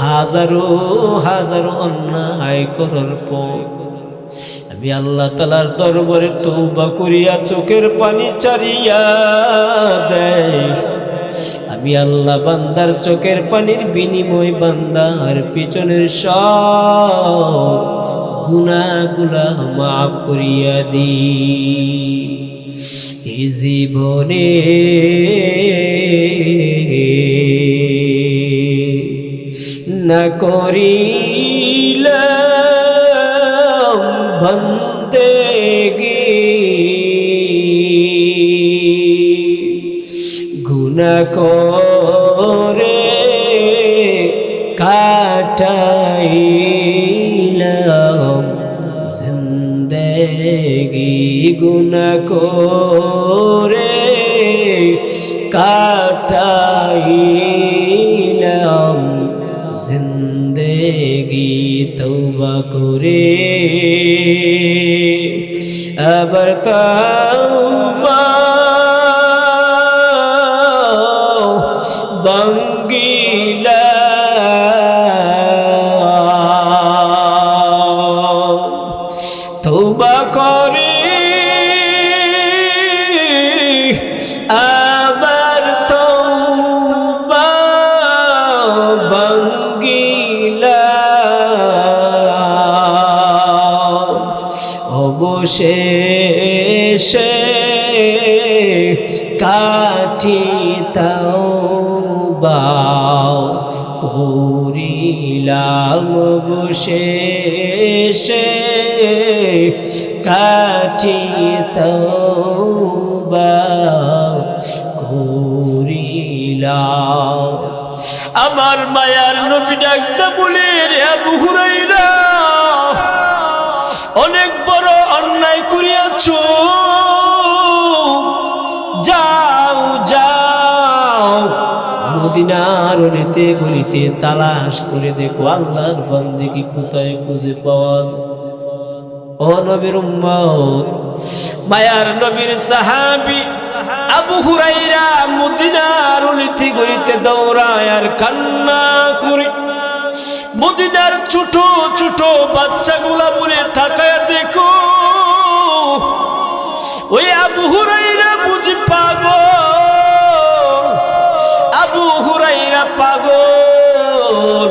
হাজারো হাজারো অন্যায় করার পর আমি আল্লাহ তাআলার দরবারে তওবা করিয়া চোখের পানি ছাড়িয়া দেয়, আমি আল্লাহ বান্দার চোখের পানির বিনিময় বান্দার পিছনের সব গুনাহগুলা মাফ করিয়া দিই। এই জীবনে না করিলাম বন্দেগি, গুনাহ করে কাটাইলাম জিন্দেগি, গুনাহ করে কাটাইলাম জিন্দেগি। তওবা করে আবার তওবা বাঙ্গিলাম, তওবা করে আবার তওবা বাঙ্গিলাম, অবশেষে কাটি তওবা করিলাম, অবশেষে কাটি তওবা করিলাম। আমার মায়ার নবী ডাকতে বলে, রে আবু হুরাইরা, অনেক বড় অন্যায় করিয়াছ, যাও যাও মদিনার অলিতে গলিতে তালাশ করে দেখো আল্লাহর বান্দাকে কোথায় খুঁজে পাওয়া যায়। ও নবীর উম্মত, মায়ার নবীর সাহাবী আবু হুরাইরা মদিনার অলিতে গলিতে দৌড়ায় আর কান্না করে। মদিনার ছোট ছোট বাচ্চাগুলা বলে, তাকায় দেখো ওই আবু হুরাইরা বুঝি পাগল, আবু হুরাইরা পাগল।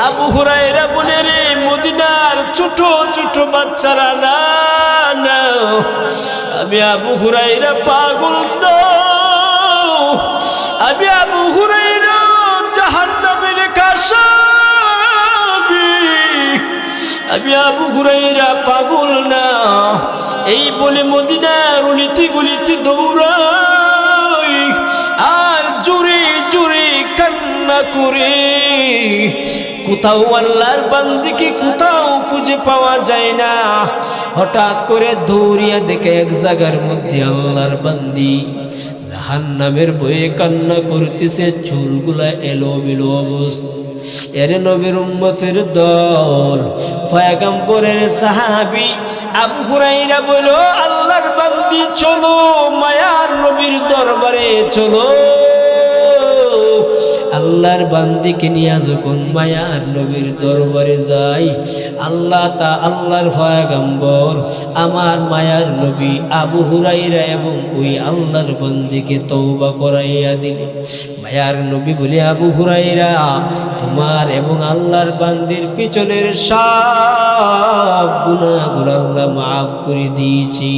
আবু হুরাইরা বলে, রে মদিনার ছোট ছোট বাচ্চারা, না না, আমি আবু হুরাইরা পাগল না, আমি আবু হুরাইরা জাহান্নামের আসামি, আমি আবু হুরাইরা পাগল না। এই বলে মদিনার অলিতে গলিতে দৌড়াই আর জোরে জোরে কান্না করে। কোথাও আল্লাহর বান্দিকে কোথাও খুঁজে পাওয়া যায় না। হঠাৎ করে দৌড়িয়া দেখে এক জায়গার মধ্যে আল্লাহর বান্দি জাহান্নামের ভয়ে কান্না করতেছে, চুলগুলা এলোমেলো অবস্থা। এর নবীর উম্মতের দল, পয়গম্বরের সাহাবী আবু হুরাইরা বলল, আল্লাহর বান্দি চলো মায়ার নবীর দরবারে চলো। আল্লাহর বান্দিকে নিয়ে যখন মায়ার নবীর দরবারে যাই, আল্লাহর পয়গম্বর আমার মায়ার নবী আবু হুরাইরা এবং ওই আল্লাহর বান্দিকে তওবা করাইয়া দিলেন। মায়ার নবী বলে, আবু হুরাইরা, তোমার এবং আল্লাহর বান্দির পিছনের সব গুনাহগুলো আল্লাহ মাফ করে দিয়েছি।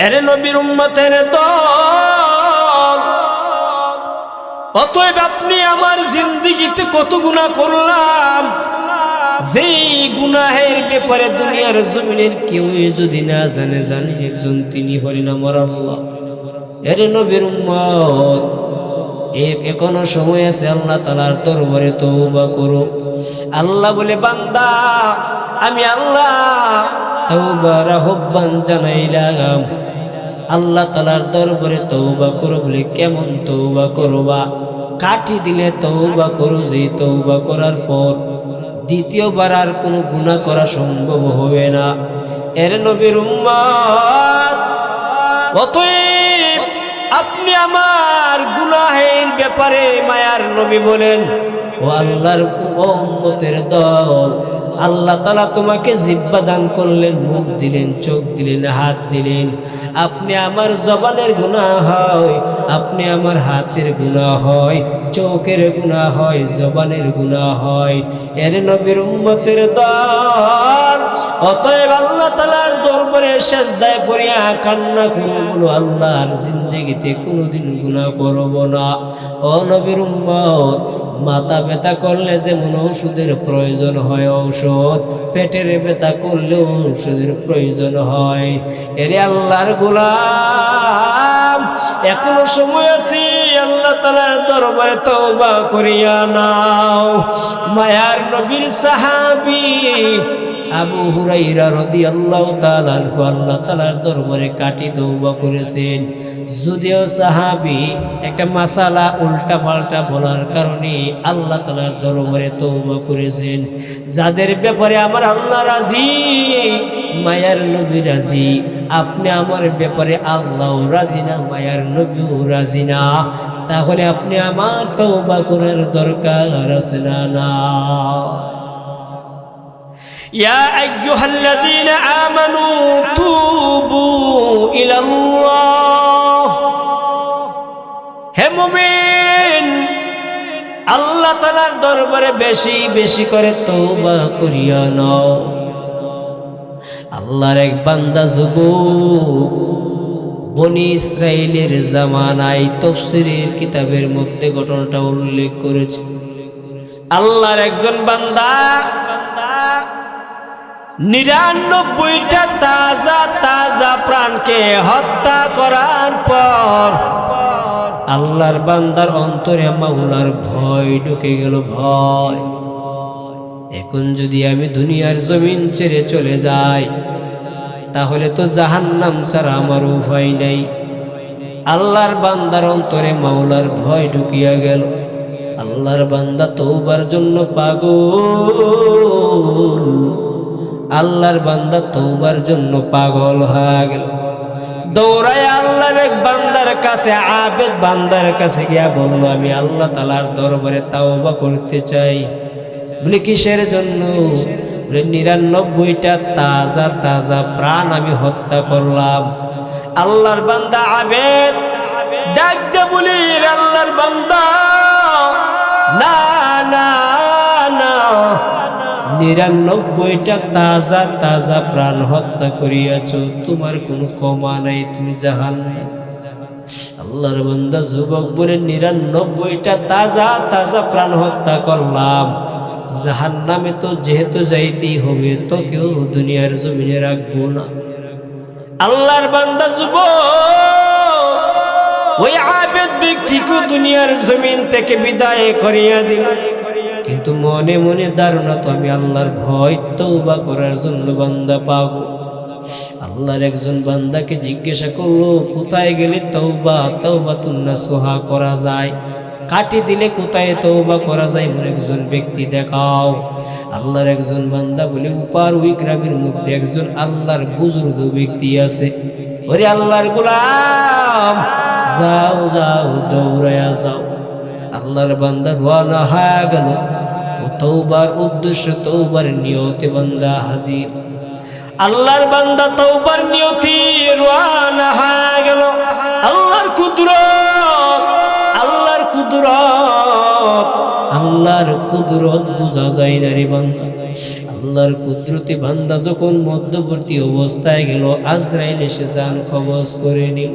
এর নবীর উম্মতের দল, অতএব আপনি আমার জিন্দেগিতে কত গুনাহ করলাম, যেই গুনাহের ব্যাপারে দুনিয়ার জমিনের কেউ যদি না জানে, জানে একজন, তিনি হলেন আমার আল্লাহ। এর নবীর উম্মত, এখনো সময় আছে, আল্লাহ তাআলার দরবারে তওবা করো। আল্লাহ বলে, বান্দা আমি আল্লাহ তওবার আহ্বান জানাইলাম। আল্লাহ তাআলার দরবারে তওবা করো বলে কেমন তওবা করবা? কাটি দিলে তওবা করো, যে তওবা করার পর দ্বিতীয়বার আর কোনো গুনাহ করা সম্ভব হবে না। এর নবীর উম্মত, অতএব আপনি আমার গুনাহের ব্যাপারে মায়ার নবী বলেন, ও আল্লাহর উম্মতের দল, আল্লাহ তাআলা তোমাকে জিহ্বা দান করলেন, মুখ দিলেন, চোখ দিলেন, হাত দিলেন। আপনি আমার জবানের গুনাহ হয়, আপনি আমার হাতের গুনাহ হয়, চোখের গুনাহ হয়, জবানের গুনাহ হয়। এর নবীর উম্মতের দল, অতএব আল্লাহ তাআলার দরবারে সিজদায় পড়িয়া কান্না করো, আল্লাহর জিন্দেগিতে কোনোদিন গুনাহ করব না। ও নবীর উম্মত, মাথা ব্যথা করলে যেমন ওষুধের প্রয়োজন হয় ঔষধ, পেটের ব্যথা করলেও ঔষধের প্রয়োজন হয়। এরে আল্লাহর গোলাম, এখনো সময় আছে, আল্লাহ তাআলার দরবারে তওবা করিয়া নাও। মায়ার নবীর সাহাবী আবু হুরায়রা রাদিয়াল্লাহু তাআলা আনহু আল্লাহ তাআলার দরবারে কাটি তওবা করেছেন। যদিও সাহাবী একটা মাসালা উল্টা পাল্টা বলার কারণে আল্লাহ তাআলার দরবারে তওবা করেছেন। যাদের ব্যাপারে আমার আল্লাহ রাজি, মায়ার নবী রাজি, আপনি আমার ব্যাপারে আল্লাহ রাজি না, মায়ার নবীও রাজি না, তাহলে আপনি আমার তওবা করার দরকার আছে না? না। ইয়া আইয়ুহাল্লাযীনা আমানু তুবু ইলাল্লাহ, হে মুমিন, আল্লাহ তাআলার দরবারে বেশি বেশি করে তওবা করিয়া নাও। আল্লাহর এক বান্দা যুবক বনি ইসরাইলের জামানায় তাফসীরের কিতাবের মধ্যে ঘটনাটা উল্লেখ করেছে। আল্লাহর একজন বান্দা ৯৯টা তাজা তাজা প্রাণকে হত্যা করার পর আল্লাহর বান্দার অন্তরে মাওলার ভয় ঢুকে গেল। ভয়, এখন যদি আমি দুনিয়ার জমিন ছেড়ে চলে যাই, তাহলে তো জাহান্নাম ছাড়া আমার উপায় নেই। আল্লাহর বান্দার অন্তরে মাওলার ভয় ঢুকিয়া গেল। আল্লাহর বান্দা তওবার জন্য পাগল, আল্লাহর বান্দা তওবার জন্য পাগল হয়ে গেল। দৌড়ায় আল্লাহর এক বান্দার কাছে, আবেদ বান্দার কাছে গিয়া বলল, আমি আল্লাহ তাআলার দরবারে তওবা করতে চাই। বলে কিসের জন্য? বলে ৯৯টা তাজা তাজা প্রাণ আমি হত্যা করলাম। আল্লাহর বান্দা আবেদ ডাক দে বলি, আল্লাহর বান্দা, না না না, ৯৯টা তাজা তাজা প্রাণ হত্যা করিয়াছ, তোমার কোনো ক্ষমা নাই, তুমি জাহান্নামে। আল্লাহর বান্দা যুবক বলে, ৯৯টা তাজা তাজা প্রাণ হত্যা করলাম, জাহান্নামে তো যেহেতু যাইতেই হবে, তো কেউ দুনিয়ার জমিনে রাখবো না। আল্লাহর বান্দা যুবক ওই আবেদ ব্যক্তিকে দুনিয়ার জমিন থেকে বিদায় করিয়া দিল। কিন্তু মনে মনে ধারণা, তো আমি আল্লাহর ভয় তওবা করার জন্য বান্দা পাবো। আল্লাহর একজন বান্দাকে জিজ্ঞাসা করলো, কোথায় গেলে তওবাতুন নাসুহা করা যায়? কাটি দিলে কোথায় তওবা করা যায় এমন একজন ব্যক্তি দেখাও। আল্লাহর একজন বান্দা বলে, উপার ওই গ্রামের মধ্যে একজন আল্লাহর বুজুর্গ ব্যক্তি আছে। ওরে আল্লাহর গোলাম, যাও যাও, দৌড়ায়া যাও। আল্লাহর বান্দা রওনা হয়ে গেল। ও তওবার উদ্দেশ্য, তওবার নিয়তে বান্দা হাজির। আল্লাহর বান্দা তওবার নিয়তে রওনা হয়ে গেল। আল্লাহর কুদরত, আল্লাহর কুদরত, আল্লাহর কুদরত বোঝা যায় না রে বান্দা। আল্লাহর কুদরতে বান্দা যখন মধ্যবর্তী অবস্থায় গেল, আজরাইল এসে জান কবজ করে নিল।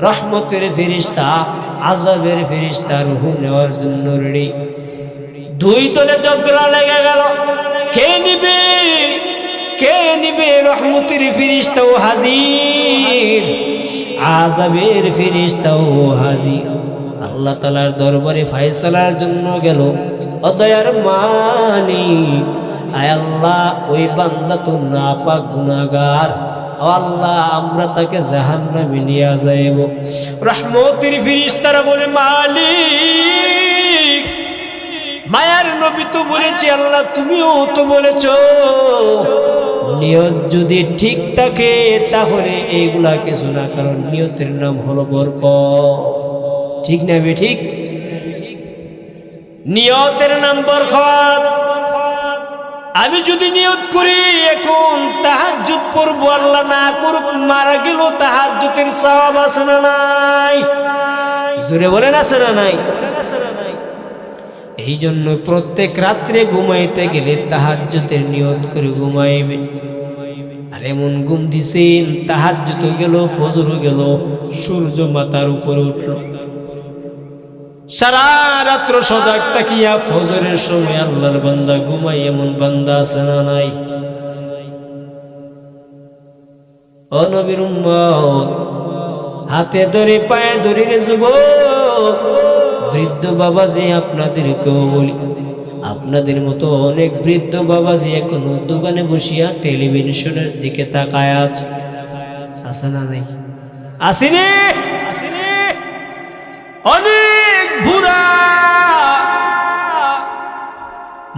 রহমতের ফেরেশতা আযাবের ফেরেশতা রূহ নেওয়ার জন্য রেডি। দুই দলে ঝগড়া লেগে গেল, কে নিবে কে নিবে? রহমতের ফেরেশতাও হাজির, আযাবের ফেরেশতাও হাজির। আল্লাহ তাআলার দরবারে ফয়সালার জন্য গেল। ও দয়ার মালিক, আয় আল্লাহ, ওই বান্দা তো নাপাক গুনাহগার, ও আল্লাহ আমরা তাকে জাহান্নামে নিয়ে যাইব। রহমতের ফেরেশতারা বলে, মালিক, মায়ার নবী তো বলেছে, আল্লাহ তুমিও তো বলেছ, নিয়ত যদি ঠিক থাকে তাহলে এইগুলা কিছু না, কারণ নিয়তের নাম হলো বরকত। ঠিক না বে ঠিক? নিয়তের নাম বরকত। আমি যদি নিয়ত করি এখন তাহাজ্জুদ পড়বো, আল্লাহ না করুক মারা গেল, তাহাজ্জুদের সওয়াব আছে না নাই? জোরে বলেন আছে না নাই? এই জন্য প্রত্যেক রাত্রে ঘুমাইতে গেলে তাহাজ্জুদের নিয়ত করে ঘুমাইবে। আর এমন ঘুম দিছেন, তাহাজ্জুদ গেল, ফজর গেল, সূর্য মাথার উপরে উঠল, সারা রাত্র সজাগ থাকিয়া ফজরের সময় আল্লাহর বান্দা ঘুমাই, এমন বান্দা আছে না নাই? ও নবীর উম্মত, হাতে ধরে পায়ে ধরে রে যুবক, বৃদ্ধ বাবাজি আপনাদেরকেও বলি, আপনাদের মতো অনেক বৃদ্ধ বাবাজি এখনো দোকানে বসিয়া টেলিভিশনের দিকে তাকায় আছে। আছে না নাই? আসেনি? অনেক বুড়া,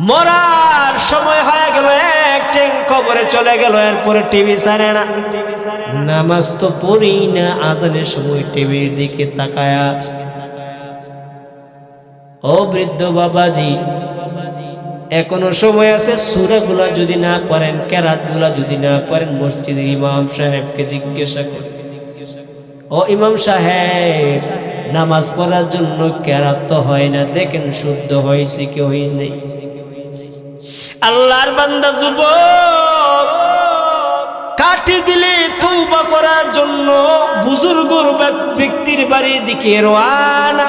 মরার সময় হয়ে গেল, এক ট্যাং কবরে চলে গেল, এরপরে টিভি ছাড়ে না, নামাজ তো পড়ি না, আজানের সময় টিভির দিকে তাকায় আছে। ও বৃদ্ধ বাবাজি, এখনো সময় আছে। সূরাগুলা যদি না পড়েন, কেরাতগুলা যদি না পড়েন, মসজিদের ইমাম সাহেবকে জিজ্ঞাসা করেন, ও ইমাম সাহেব, নামাজ পড়ার জন্য কেরাত তো হয় না, দেখেন শুদ্ধ হয়েছে কি হইস নেই? আল্লাহর বান্দা যুবক, কাটি দিলে তওবা করার জন্য বুজুর্গ ব্যক্তির বাড়ির দিকে রওনা।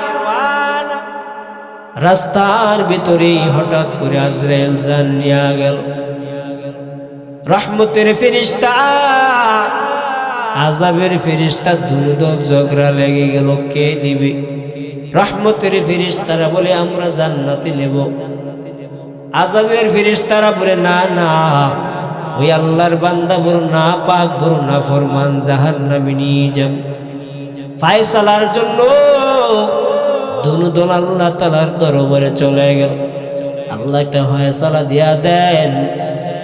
রাস্তার ভিতরে হঠাৎ করে আজরাইল জান নিয়ে গেল। রহমতের ফেরেশতা, আযাবের ফেরেশতা, দুদল ঝগড়া লেগে গেল, কে নিবে? রহমতের ফেরেশতারা বলে আমরা জান্নাতে নেব, আযাবের ফেরেশতারা বলে না না, ওই আল্লাহর বান্দা বড় না পাক, বড় না ফরমান, জাহান্নামে নিয়ে যাব। ফয়সালার জন্য দুদল আল্লাহ তাআলার দরবারে চলে গেল। আল্লাহ একটা ফয়সালা দিয়া দেন,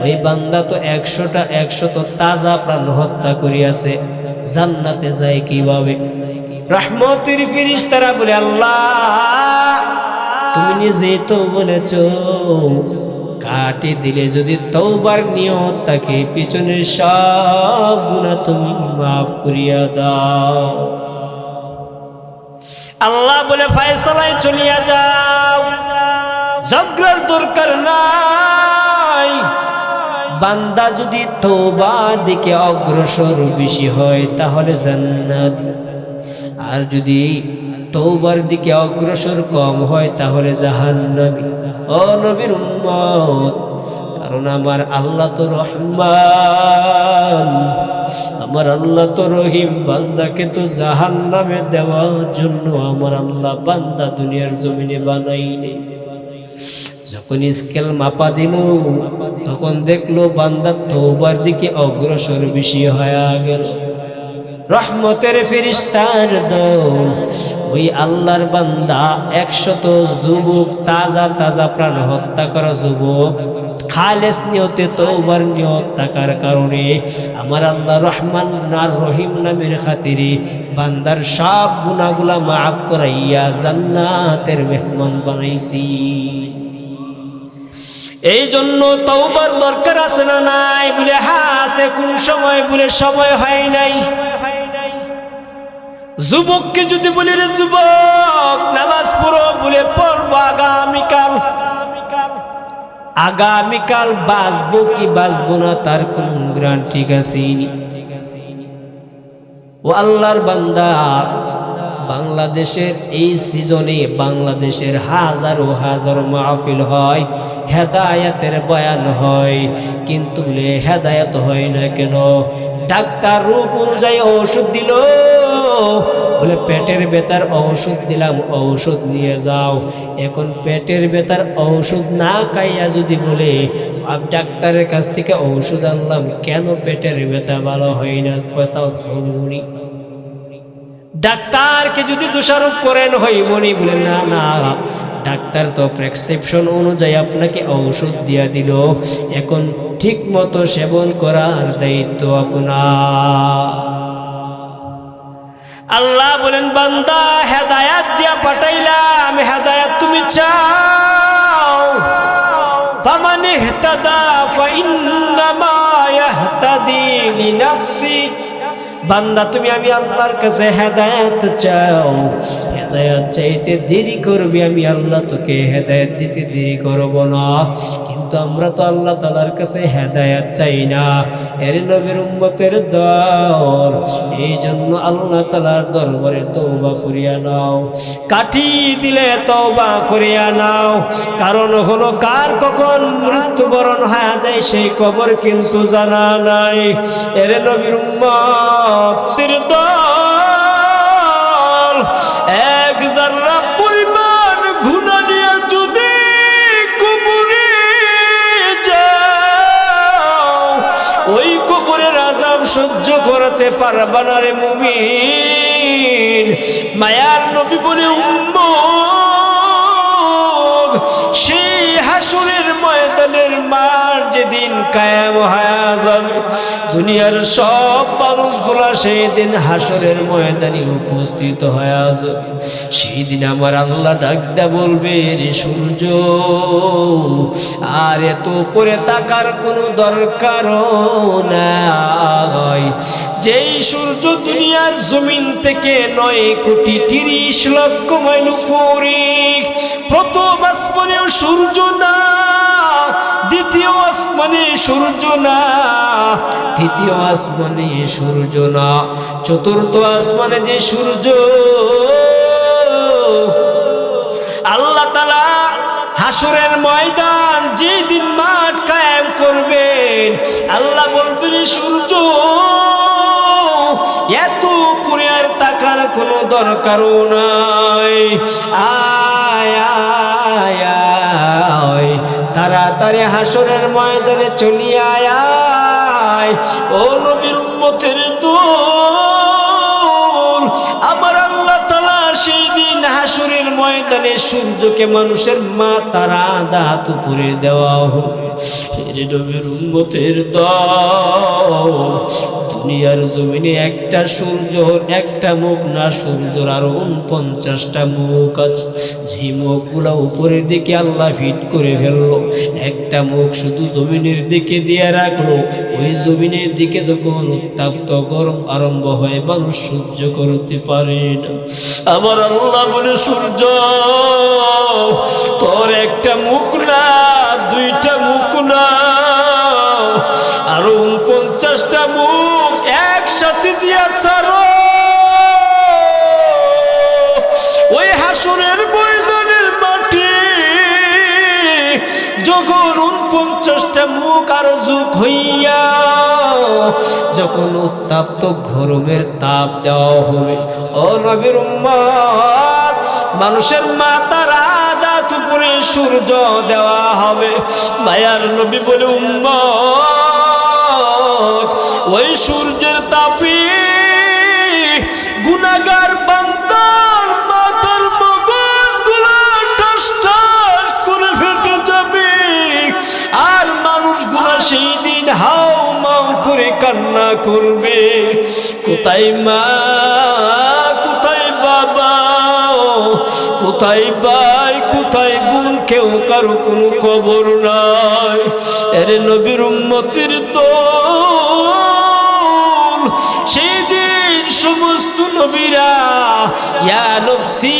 ওই বান্দা তো 100 তাজা প্রাণ হত্যা করিয়াছে, জান্নাতে যায় কিভাবে? রহমতের ফেরেশতারা বলে, আল্লাহ তুমি নিজেই তো বলেছো, কাটি দিলে যদি তওবার নিয়ত থাকে, পিছনের সব গুনাহ তুমি মাফ করিয়া দাও। আল্লাহ বলে, ফয়সালায় চলিয়া যাও, ঝগড়ার দরকার নাই। বান্দা যদি তওবার দিকে অগ্রসর বেশি হয় তাহলে জান্নাত, আর যদি তওবার দিকে অগ্রসর কম হয় তাহলে জাহান্নামী। ও নবীর উম্মত, কারণ আমার আল্লাহ তো রহমান, আমার আল্লাহ তো রহিম, বান্দাকে তো জাহান্নামে দেওয়ার জন্য আমার আল্লাহ বান্দা দুনিয়ার জমিনে বানাইনি। যখন স্কেল মাপা দিল, তখন দেখলো বান্দা তওবার দিকে অগ্রসর বেশি হয়ে গেল। রহমতের ফেরেশতার দল, ওই আল্লাহর বান্দা 100 যুবক, তাজা তাজা প্রাণ হত্যা করা যুবক, খালেস নিয়তে তওবার নিয়ত থাকার কারণে আমার আল্লাহ রহমান আর রহিম নামের খাতিরে বান্দার সব গুনাহগুলা মাফ করাইয়া জান্নাতের মেহমান বানাইছি। এই জন্য তওবার দরকার আছে না নাই? বলে হ্যাঁ আছে। কোন সময়? বলে সময় হয় নাই। যুবককে যদি বলি, রে যুবক নামাজ পড়ো, বলে পড়বো আগামীকাল। আগামীকাল বাঁচবো কি বাঁচবো না তার কোন গ্যারান্টি আছে? ও আল্লাহর বান্দা, বাংলাদেশের এই সিজনে বাংলাদেশের হাজারো হাজারো মাহফিল হয়, হেদায়েতের বয়ান হয়, কিন্তু হেদায়েত হয় না কেন? ডাক্তার রোগ অনুযায়ী ঔষধ দিল, বলে পেটের ব্যথার ঔষধ দিলাম, ঔষধ নিয়ে যাও। এখন পেটের ব্যথার ঔষধ না খাইয়া যদি বলে ডাক্তারের কাছ থেকে ঔষধ আনলাম, কেন পেটের ব্যথা ভালো হয় না? কথাও শুনুনি। ডাক্তারকে যদি দোষারোপ করেন হইবনি, বলে না না, ডাক্তার তো প্রেসক্রিপশন অনুযায়ী আপনাকে ঔষধ দিয়া দিল, এখন ঠিক মতো সেবন করার দায়িত্ব আপনার। আল্লাহ বলেন, বান্দা হেদায়েত দিয়া পাঠাইলাম, হেদায়েত তুমি চাও। ফামান ইহতাদা ফাইন্নামা ইয়াহতাদি লিনাফসি। বান্দা তুমি আমি আল্লাহর কাছে হেদায়েত চাও, হেদায়েত চাইতে দেরি করবি, আমি আল্লাহ তোকে হেদায়েত দিতে দেরি করব না। কিন্তু আমরা তো আল্লাহ তাআলার কাছে হেদায়েত চাই না, এর নবীর উম্মতের দল। এই জন্য আল্লাহ তাআলার দরবারে তওবা করিয়া নাও, কাঠি দিলে তওবা করিয়া নাও। কারণ হলো কার কখন মৃত্যুবরণ হয়ে যায় সেই কবর কিন্তু জানা নাই। এর নবীর উম্মত দল, এক জাররা পরিমাণ গুনাহ নিয়ে যদি কবরে যাও, ওই কবরের আযাব সহ্য করতে পারবা না রে মুমিন। মায়ার নবী বলে, উম্মত সেই হাসরের ময়দানের মার যেদিন কায়েম হয়ে যাবে, দুনিয়ার সব মানুষগুলা সেই দিন হাসরের ময়দানে উপস্থিত হয়ে যাবে। সেই দিন আমার আল্লাহ ডাকদা বলবে, রে সূর্য, আর এত উপরে তাকার কোনো দরকারও নাই। যেই সূর্য দুনিয়ার জমিন থেকে 9,30,00,000 মাইল উপরে, প্রথম আসমানেও সূর্য না, দ্বিতীয় আসমানে সূর্য না, তৃতীয় আসমানে সূর্য না, চতুর্থ আসমানে যে সূর্য, আল্লাহ তাআলা হাসরের ময়দান যেদিন মাঠ কায়েম করবেন, আল্লাহ বলবেন, সূর্য এত উপরে আর তাকার কোনো দরকারও নাই, আয় আয় আয়, তাড়াতাড়ি হাসরের ময়দানে চলিয়া আয়। ও নবীর উম্মতের দল, আমার আল্লাহ তাআলা সেই দিন হাসরের ময়দানে সূর্যকে মানুষের মাথার আধা উপরে দেওয়া হবে। হে নবীর উম্মতের দল, দুনিয়ার জমিনে একটা সূর্যর একটা মুখ না, সূর্যর আরো 49টা মুখ আছে। যে মুখগুলা উপরের দিকে আল্লাহ ফিট করে ফেললো, একটা মুখ শুধু জমিনের দিকে দিয়ে রাখলো। ওই জমিনের দিকে যখন উত্তাপ্ত গরম আরম্ভ হয়, মানুষ সহ্য করতে পারে না। আমার আল্লাহ বলে, সূর্য তোর একটা মুখ না, দুইটা মুখ না, আরো 49টা মুখ একসাথে দিয়া ছাড়ো। ওই হাসরের ময়দানের মাঠে যখন 49টা মুখ আরো যোগ হইয়া যখন উত্তাপ্ত গরমের তাপ দেওয়া হবে, ও নবীর উম্মত, মানুষের মাথার আধা উপরে সূর্য দেওয়া হবে। মায়ার নবী বলে, উম্মত, ওই সূর্যের তাপে গুনাহগার বান্দার মাথার মগজগুলো টাস টাস করে ফেটে যাবে, আর মানুষগুলো সেই দিন হাউ মাউ করে কান্না করবে। কোথায় মা, কোথায় বাবা, কোথায় ভাই, কোথায় বোন, কেউ কারো কোনো খবর নাই। এর নবীর উম্মতের দল, সেই দিন সমস্ত নবীরা ইয়া নফসি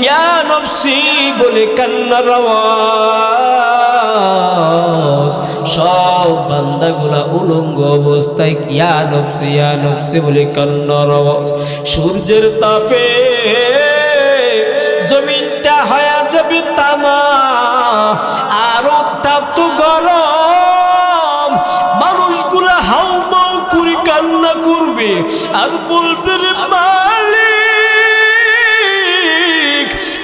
ইয়া নফসি বলে কান্নার আওয়াজ সব বান্দাগুলা উলঙ্গ অবস্থায় ইয়া নফসি বলে কান্নার আওয়াজ। সূর্যের তাপে জমিনটা হয়ে যাবে তামা, আর উত্তপ্ত গরম। মানুষগুলা হাউমাউ করে কান্না করবে আর বলবে রে মালিক,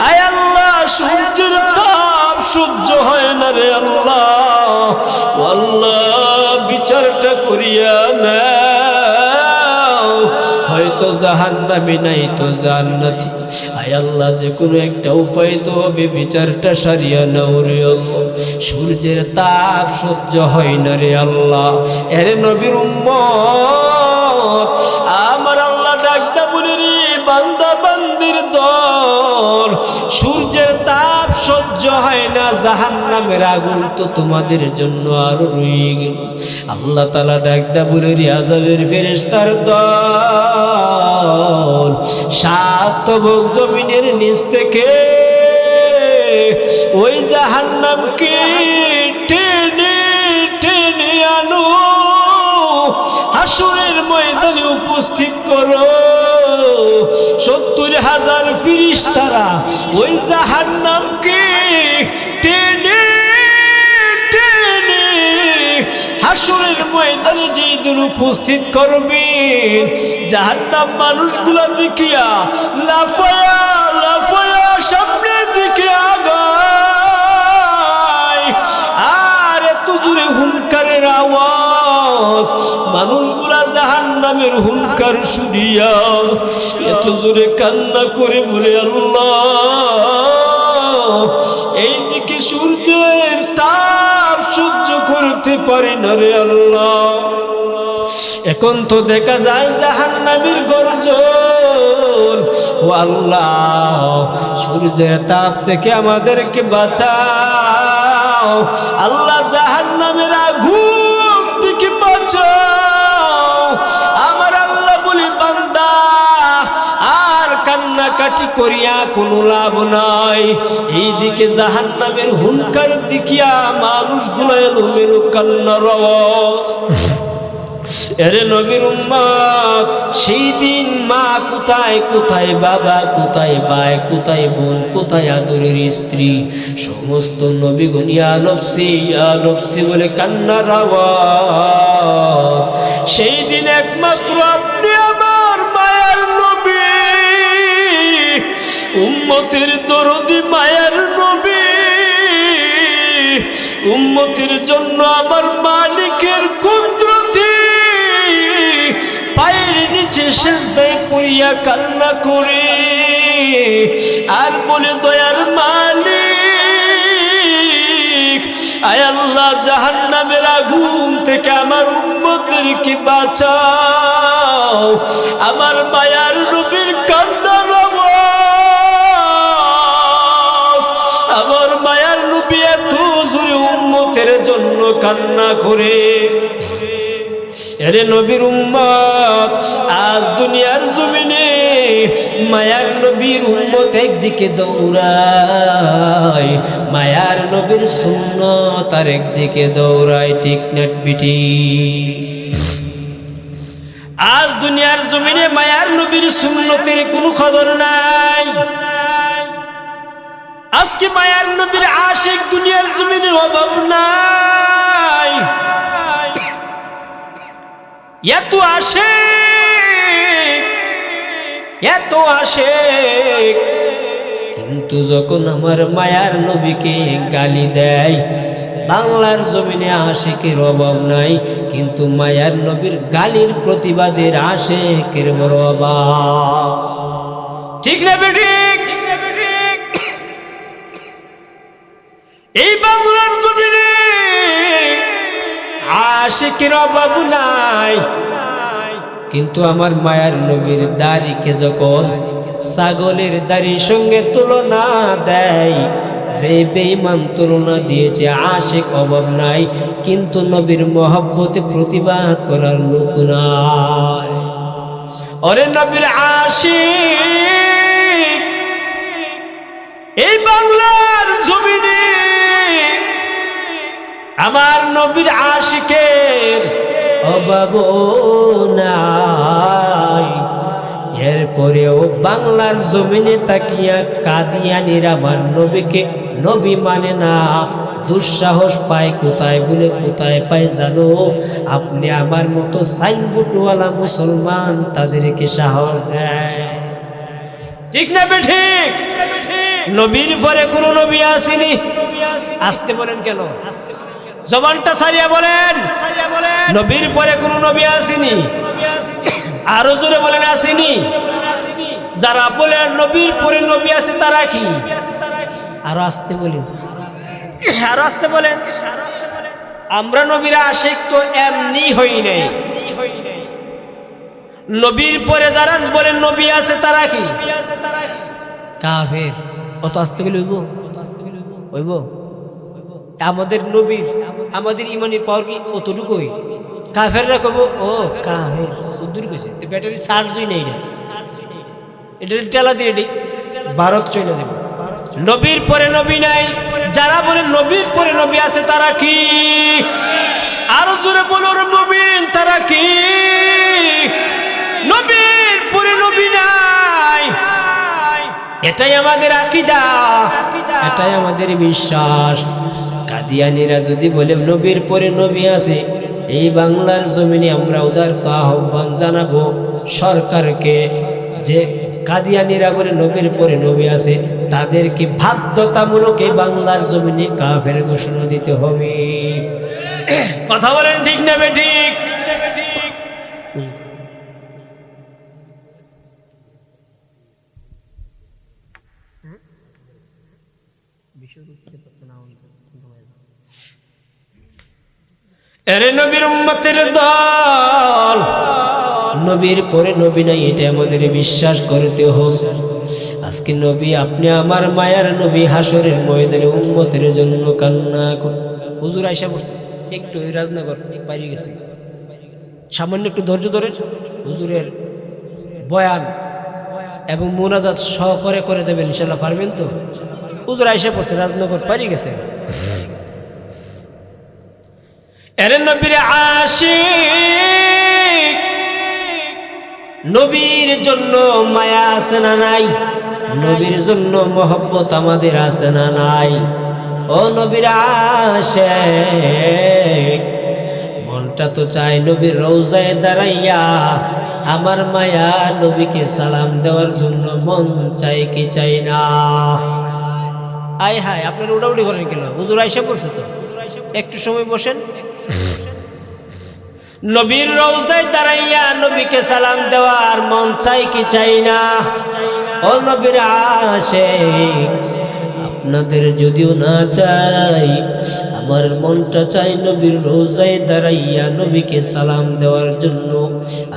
আয় আল্লাহ সূর্যের তাপ সহ্য হয় না রে আল্লাহ, আল্লাহ বিচারটা করিয়া নাও। হয়তো জাহান্নামী নাই তো জান্নাতি, আয় আল্লাহ যে কোনো একটা উপায় তো হবে, বিচারটা সারিয়া নাও রে আল্লাহ। সূর্যের তাপ সহ্য হয় না রে আল্লাহ। এরে নবীর উম্মত, আমার আল্লাহ ডাকটা বলে রে বান্দা বান্দির দল, সূর্যের তাপ সহ্য হয় না, জাহান্নামের আগুন তো তোমাদের জন্য আরো রয়ে গেল। আল্লাহ তাআলা ডাকটা বলে রে আযাবের ফেরেশতার দল, সাত তবক জমিনের নিচ থেকে ওই জাহান্নামকে টেনে টেনে আনো, হাসরের ময়দানে উপস্থিত করো। ৭০,০০০ ফেরেশতারা ওই জাহান্নামকে টেনে টেনে হাসরের ময়দানে যেদিন উপস্থিত করবেন, জাহান্নাম মানুষগুলা দেখিয়া লাফায়া লাফায়া সামনের দিকে আগায়। আর এত জোরে হুঙ্কারের আওয়াজ, মানুষগুলা জাহান্নামের হুঙ্কার শুনিয়া এত জোরে কান্না করে বলে আল্লাহ, এইদিকে সূর্যের তাপ সহ্য করতে পারি না রে আল্লাহ। এখন তো দেখা যায় জাহান্নামের গর্জন, ও আল্লাহ সূর্যের তাপ থেকে আমাদেরকে বাঁচাও, আল্লাহ জাহান্নামের আগুন থেকে বাঁচাও। আমার আল্লাহ বলি বান্দা আর কান্নাকাটি করিয়া কোনো লাভ নাই, এইদিকে জাহান্নামের হুঙ্কার দেখিয়া মানুষগুলো এলোমেলো কান্নার আওয়াজ। এরে নবীর উম্মত, সেই দিন মা কোথায়, কোথায় বাবা, কোথায় ভাই, কোথায় বোন, কোথায় আদরের স্ত্রী, সমস্ত নবীগণ ইয়া নফসি বলে কান্নার আওয়াজ। সেই দিন একমাত্র আপনি আমার মায়ার নবী, উম্মতের দরদি মায়ার নবী, উম্মতের জন্য আমার মালিকের কুদরতি পায়ের নিচে সিজদায় পড়িয়া কান্না করে আর বলে, দয়ার মালিক, আয় আল্লাহ জাহান্নামের আগুন থেকে আমার উম্মতদেরকে বাঁচাও। আমার মায়ার নবীর কান্নার আওয়াজ, আমার মায়ার নবী এত জোরে উম্মতের জন্য কান্না করে। এরে নবীর উম্মত, আজ দুনিয়ার জমিনে মায়ার নবীর উম্মত একদিকে দৌড়ায়, মায়ার নবীর সুন্নত আর একদিকে দৌড়ায়, ঠিক না বিটি? আজ দুনিয়ার জমিনে মায়ার নবীর সুন্নতের কোনো খবর নাই। আজকে মায়ার নবীর আশিক দুনিয়ার জমিনের অভাব নাই। এত আসে, কিন্তু যখন আমার মায়ার নবীকে গালি দেয়, বাংলার জমিনে আশিকের অভাব নাই, কিন্তু মায়ার নবীর গালির প্রতিবাদের আশিকের বড় অভাব, ঠিক না বেঠিক? এই বাংলার জমিনে আশিকের অভাব নাই, কিন্তু আমার মায়ার নবীর দাড়িকে যখন ছাগলের দাড়ির সঙ্গে তুলনা দেয়, যে বেঈমান তুলনা দিয়েছে, আশিক অভাব নাই, কিন্তু নবীর মহব্বতে প্রতিবাদ করার লোক নাই। ওরে নবীর আশিক এই বাংলার জমিনে, আমার নবীর আশিকের আশিকের অভাব নাই। এরপরেও বাংলার জমিনে তাকিয়া কাদিয়ানির আমার নবীকে নবী মানে না। দুঃসাহস পায় কোথায় বলে কোথায় পায় জানো? আপনি আমার মতো সাইনবোর্ডওয়ালা মুসলমান তাদেরকে সাহস দেয়। ঠিক না বেঠিক? নবীর পরে কোন নবী আসেনি। আসতে বলেন কেন? জবানটা সারিয়া বলেন। নবীর পরে কোন নবী আসেনি। আরো জোরে বলেন আসেনি। যারা বলে নবীর পরে নবী আছে তারা কি? আরো আসতে বলেন, আরো আসতে বলেন। আমরা নবীর আশিক তো এমনি হই নাই। নবীর পরে যারা বলেন নবী আছে তারা কি? কাফের। অত আসতে গেলে হইব? হইব? আমাদের নবীর আমাদের ইমানের পাওয়ার কি অতটুকুই? কাফেররা কব ও কাফের দূর কইছে, ব্যাটারি চার্জই নেই না, এটা টেলা দিয়ে ভারত চলে যাবে। নবীর পরে নবী নাই। যারা বলে নবীর পরে নবী আছে তারা কি? আরো জোরে বলুন মুমিন, তারা কি? নবীর পরে নবী নাই। এটাই আমাদের আকীদা, এটাই আমাদের বিশ্বাস। কাদিয়ানীরা যদি বলে নবীর পরে নবী আছে, এই বাংলার জমিনে আমরা উদারত আহ্বান জানাবো সরকারকে যে কাদিয়ানীরা বলে নবীর পরে নবী আছে, তাদেরকে বাধ্যতামূলক এই বাংলার জমিনে কাফের ঘোষণা দিতে হবে। কথা বলেন ঠিক না বেঠিক? এরে নবীর উম্মতের দল, নবীর পরে নবী নাই, এটা আমাদের বিশ্বাস করতে হবে। আজকে নবী আপনি আমার মায়ার নবী হাসরের ময়দানে উম্মতের জন্য কান্না করুন। হুজুর আয়েশা বলছে একটু রাজনগর বাইরে গেছে, সামান্য একটু ধৈর্য ধরেন। হুজুরের বয়ান এবং মুনাজাত সহকারে করে দেবেন, ইনশাআল্লাহ পারবেন তো? হুজুর আয়েশা বলছে রাজনগর বাইরে গেছে। এরে নবীর আশিক, নবীর জন্য মায়া আছে না নাই? নবীর জন্য মহব্বত আমাদের আছে না নাই? ও নবীর আশিক, মনটা তো চাই নবীর রওজায় দাঁড়াইয়া আমার মায়া নবীকে সালাম দেওয়ার জন্য। মন চাই কি চাই না? আয় হায়, আপনার উড়াউড়ি করেন কেন? হুজুর আয়েশা বলছে তো একটু সময় বসেন। নবীর রওজায় দাঁড়াইয়া নবীকে সালাম দেওয়ার মন চাই কি চাই না? ও নবীর আশিক, আপনাদের যদিও না চাই, আমার মনটা চাই নবীর রওজায় দাঁড়াইয়া নবীকে সালাম দেওয়ার জন্য,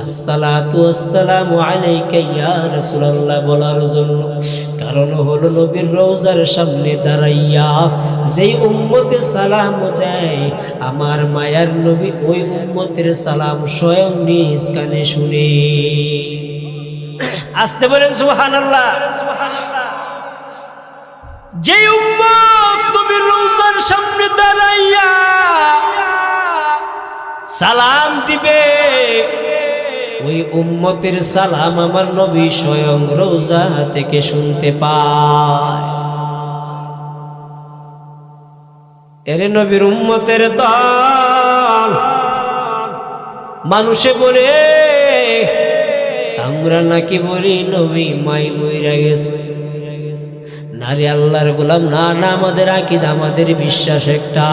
আসসালাতু ওয়াসসালামু আলাইকা ইয়া রাসূলুল্লাহ বলার জন্য। কারণ হলো নবীর রওজার সামনে দাঁড়াইয়া যেই উম্মতে সালাম দেয়, আমার মায়ার নবী ওই উম্মতের সালাম স্বয়ং নিজ কানে শুনে। আসতে বলেন সুবহানাল্লাহ। যে উম্মত নবীর রওজার সামনে দাঁড়াইয়া সালাম দিবে, ওই উম্মতের সালাম আমার নবী স্বয়ং রওজা থেকে শুনতে পায়। এরে নবীর উম্মতের দল, মানুষে বলে আমরা নাকি বলি নবী মাই মইরা গেছে। নারী আল্লাহর গোলাম না, না, আমাদের আকীদা, আমাদের বিশ্বাস একটা,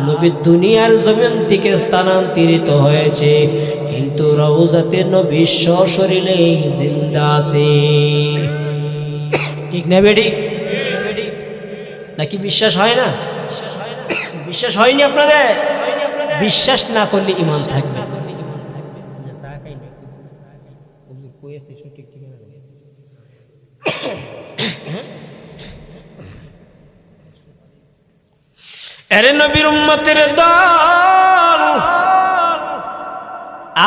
নবী দুনিয়ার জমিন থেকে স্থানান্তরিত হয়েছে, কিন্তু রওজাতে নবী সশরীরে জিন্দা আছে। ঠিক না বেঠিক? নাকি বিশ্বাস হয় না? বিশ্বাস হয়নি আপনাদের? বিশ্বাস না করলে ঈমান থাকবে। এরে নবীর উম্মতের দল,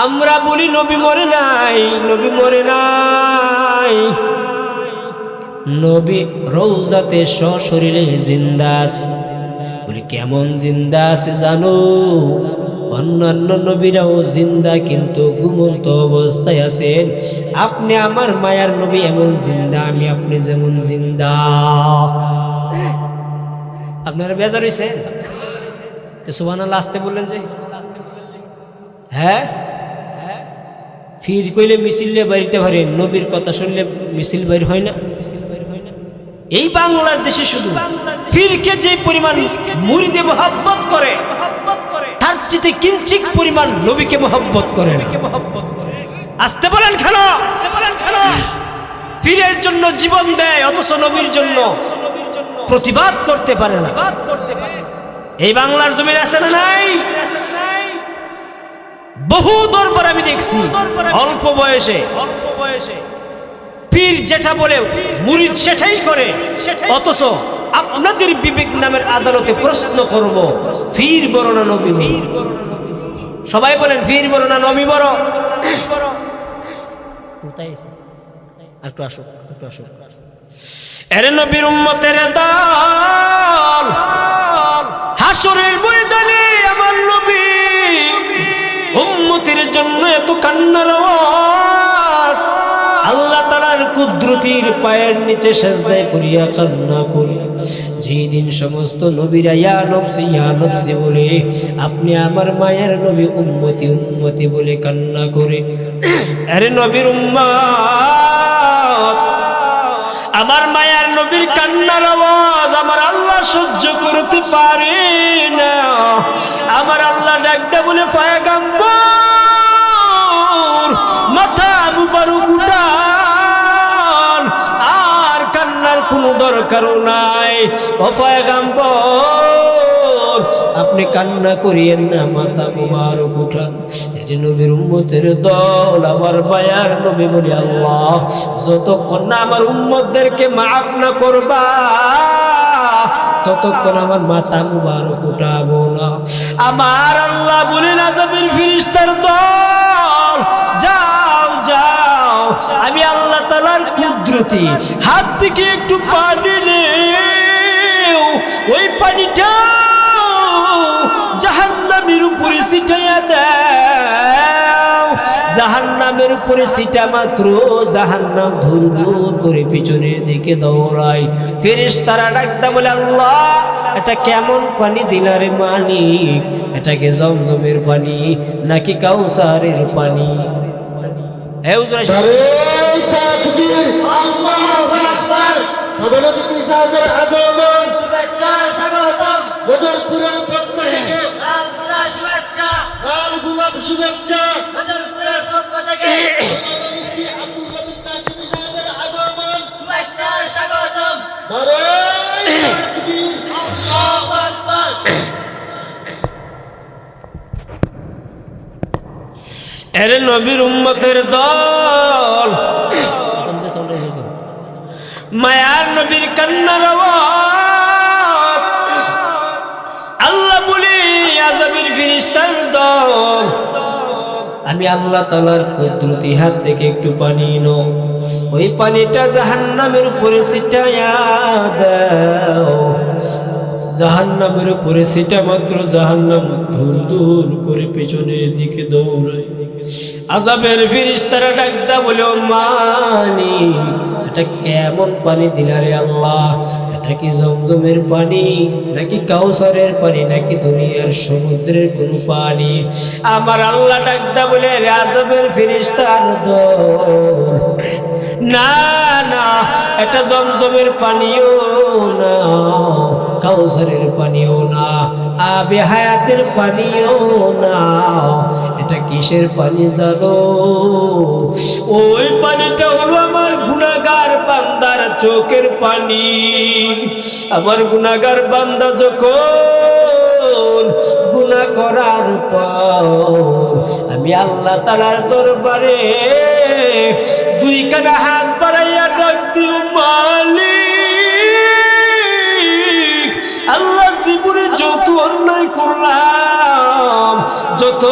আমরা বলি নবী মরে নাই, নবী মরে নাই, নবী রওজাতে সশরীরে জিন্দা আছে। বলি কেমন জিন্দা আছে জানো? অন্যান্য নবীরাও জিন্দা কিন্তু ঘুমন্ত অবস্থায় আছেন। আপনি আমার মায়ার নবী এমন জিন্দা, আমি আপনি যেমন জিন্দা। আপনারা বেজার হইছেন? সুবহানাল্লাহ আসতে বললেন যে, হ্যাঁ ফির কইলে মিছিলে বাড়িতে পারেন, নবীর কথা শুনলে মিছিল বাইর হয় না। এই বাংলাদেশে শুধু ফিরকে যে পরিমাণ মুরিদে মোহাব্বত করে, তার চেয়ে কিঞ্চিত পরিমাণ নবীকে মোহাব্বত করে না। আসতে বলেন কেন? ফিরের জন্য জীবন দেয়, অথচ নবীর জন্য প্রতিবাদ করতে পারে না। এই বাংলার জমির আছে না নাই? বহু দরবার আমি দেখছি, অল্প বয়সে পীর যেটা বলে মুরিদ সেটাই করে। অথচ আপনাদের বিবেক নামের আদালতে প্রশ্ন করব, পীর বড় না নবী বড়? সবাই বলেন পীর বড় না নবী বড়? একটু আসুক। এরে নবীর উম্মতের দল, হাসরের ময়দানে আমার নবী উম্মতের জন্য এত কান্নার আওয়াজ, আল্লাহ তাআলার কুদরতির পায়ের নিচে সেজদায় পড়িয়া কান্না করে। যেদিন সমস্ত নবীরা ইয়া নফসি বলে, আপনি আমার মায়ের নবী উম্মতি বলে কান্না করে। আরে নবীর উম্মত, আমার মায়ার নবীর কান্নার আওয়াজ আমার আল্লাহ সহ্য করতে পারে না। আমার আল্লাহ ডাকটা বলে, পয়গম্বর মাথা মুবারক উঠান, আর কান্নার কোনো দরকারও নাই। ও পয়গম্বর, আপনি কান্না করিয়েন না, মাথা মুবারক উঠান। এই নবীর উম্মতের দল, আমার মায়ার নবী বলি, আল্লাহ যতক্ষণ না আমার উম্মতদেরকে মাফ না করবা, ততক্ষণ আমার মাথা মুবারক উঠাবো না। আমার আল্লাহ বলেন, আযাবের ফেরেশতার দল, যাও, আমি আল্লাহ তাআলার কুদরতি হাত থেকে একটু পানি নেও, ওই পানিটা জাহান্নামের উপরে ছিটাইয়া দাও। জাহান্নামের উপরে ছিটা মাত্র জাহান্নাম ধুর ধুর করে পিছনের দিকে দৌড়ায়। ফেরেশতারা ডাকতে বলে, আল্লাহ এটা কেমন পানি দিলারে মালিক? এটাকে জমজমের পানি নাকি কাউসারের পানি? শুভেচ্ছা এরে নবীর উম্মতের দল, মায়ার নবীর কান্নার আওয়াজ, আল্লাহ বলি আযাবের ফেরেশতার দল, আমি আল্লাহ তাআলার কুদরতি হাত থেকে একটু পানি নাও, ওই পানিটা জাহান্নামের উপরে ছিটাইয়া দাও। জাহান্নামের উপরে ছিটা মাত্র জাহান্নাম দূর দূর করে পেছনের দিকে দৌড়ায়। আযাবের ফেরেশতারা ডাকদা বলে, ও মালিক এটা কেমন পানি দিলারে আল্লাহ? এটা কি জমজমের পানি নাকি কাউসারের পানি নাকি দুনিয়ার সমুদ্রের কোন পানি? আমার আল্লাহ ডাকদা বলে, আযাবের ফেরেশতার দল, না এটা জমজমের পানিও না, কাউসারের পানিও না, আবে হায়াতের পানিও না। এটা কিসের পানি জানো? ওই পানিটা হলো আমার গুনাহগার বান্দার চোখের পানি। আমার গুনাহগার বান্দা যখন গুনাহ করার পর আমি আল্লাহ তাআলার দরবারে দুই কানা হাত বাড়াইয়া ডাক দিও, মালিক আল্লাহ জীবনে যত অন্যায় করলাম, যত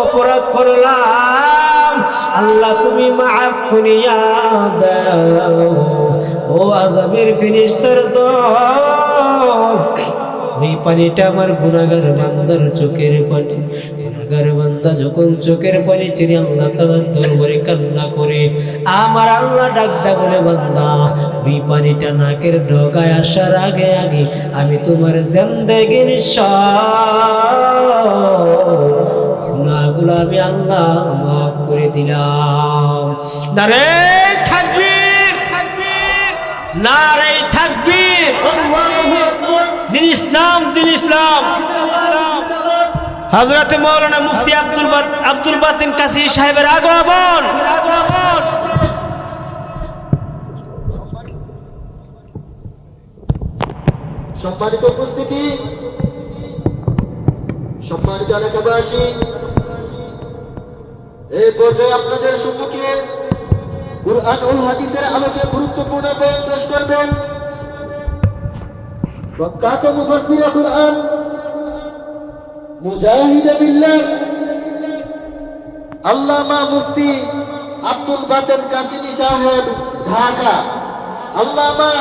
অপরাধ করলাম, আল্লাহ তুমি মাফ করিয়া দাও। ও আযাবের ফেরেশতার দল, ওই এই পানিটা আমার গুনাহগার বান্দার চোখের পানি। গুনাহগার বান্দা যখন চোখের পানি ছেড়ে আল্লাহ তাআলার দরবারে কান্না করে, আমার আল্লাহ ডাকটা বলে, বান্দা ওই পানিটা নাকের ডগায় আসার আগে আগে আমি তোমার জিন্দেগির সব গুনাহগুলো আমি আল্লাহ মাফ করে দিলাম। নারে তাকবীর, নারে তাকবীর, দিন ইসলাম, দিন ইসলাম। হযরত মাওলানা মুফতি আব্দুল বাতিন কাসি সাহেবের আগমন। সম্মানিত উপস্থিতি, সম্মানিত এলাকাবাসী, এই পর্যায়ে আপনাদের সম্মুখে কুরআন ও হাদিসের আলোকে গুরুত্বপূর্ণ বয়ান পেশ করবেন প্রখ্যাত মুফাসসির কুরআন মুজাহিদ বিল্লাহ আল্লামা মুফতি আব্দুল বাতিন কাসিমি সাহেব, ঢাকা। আল্লামা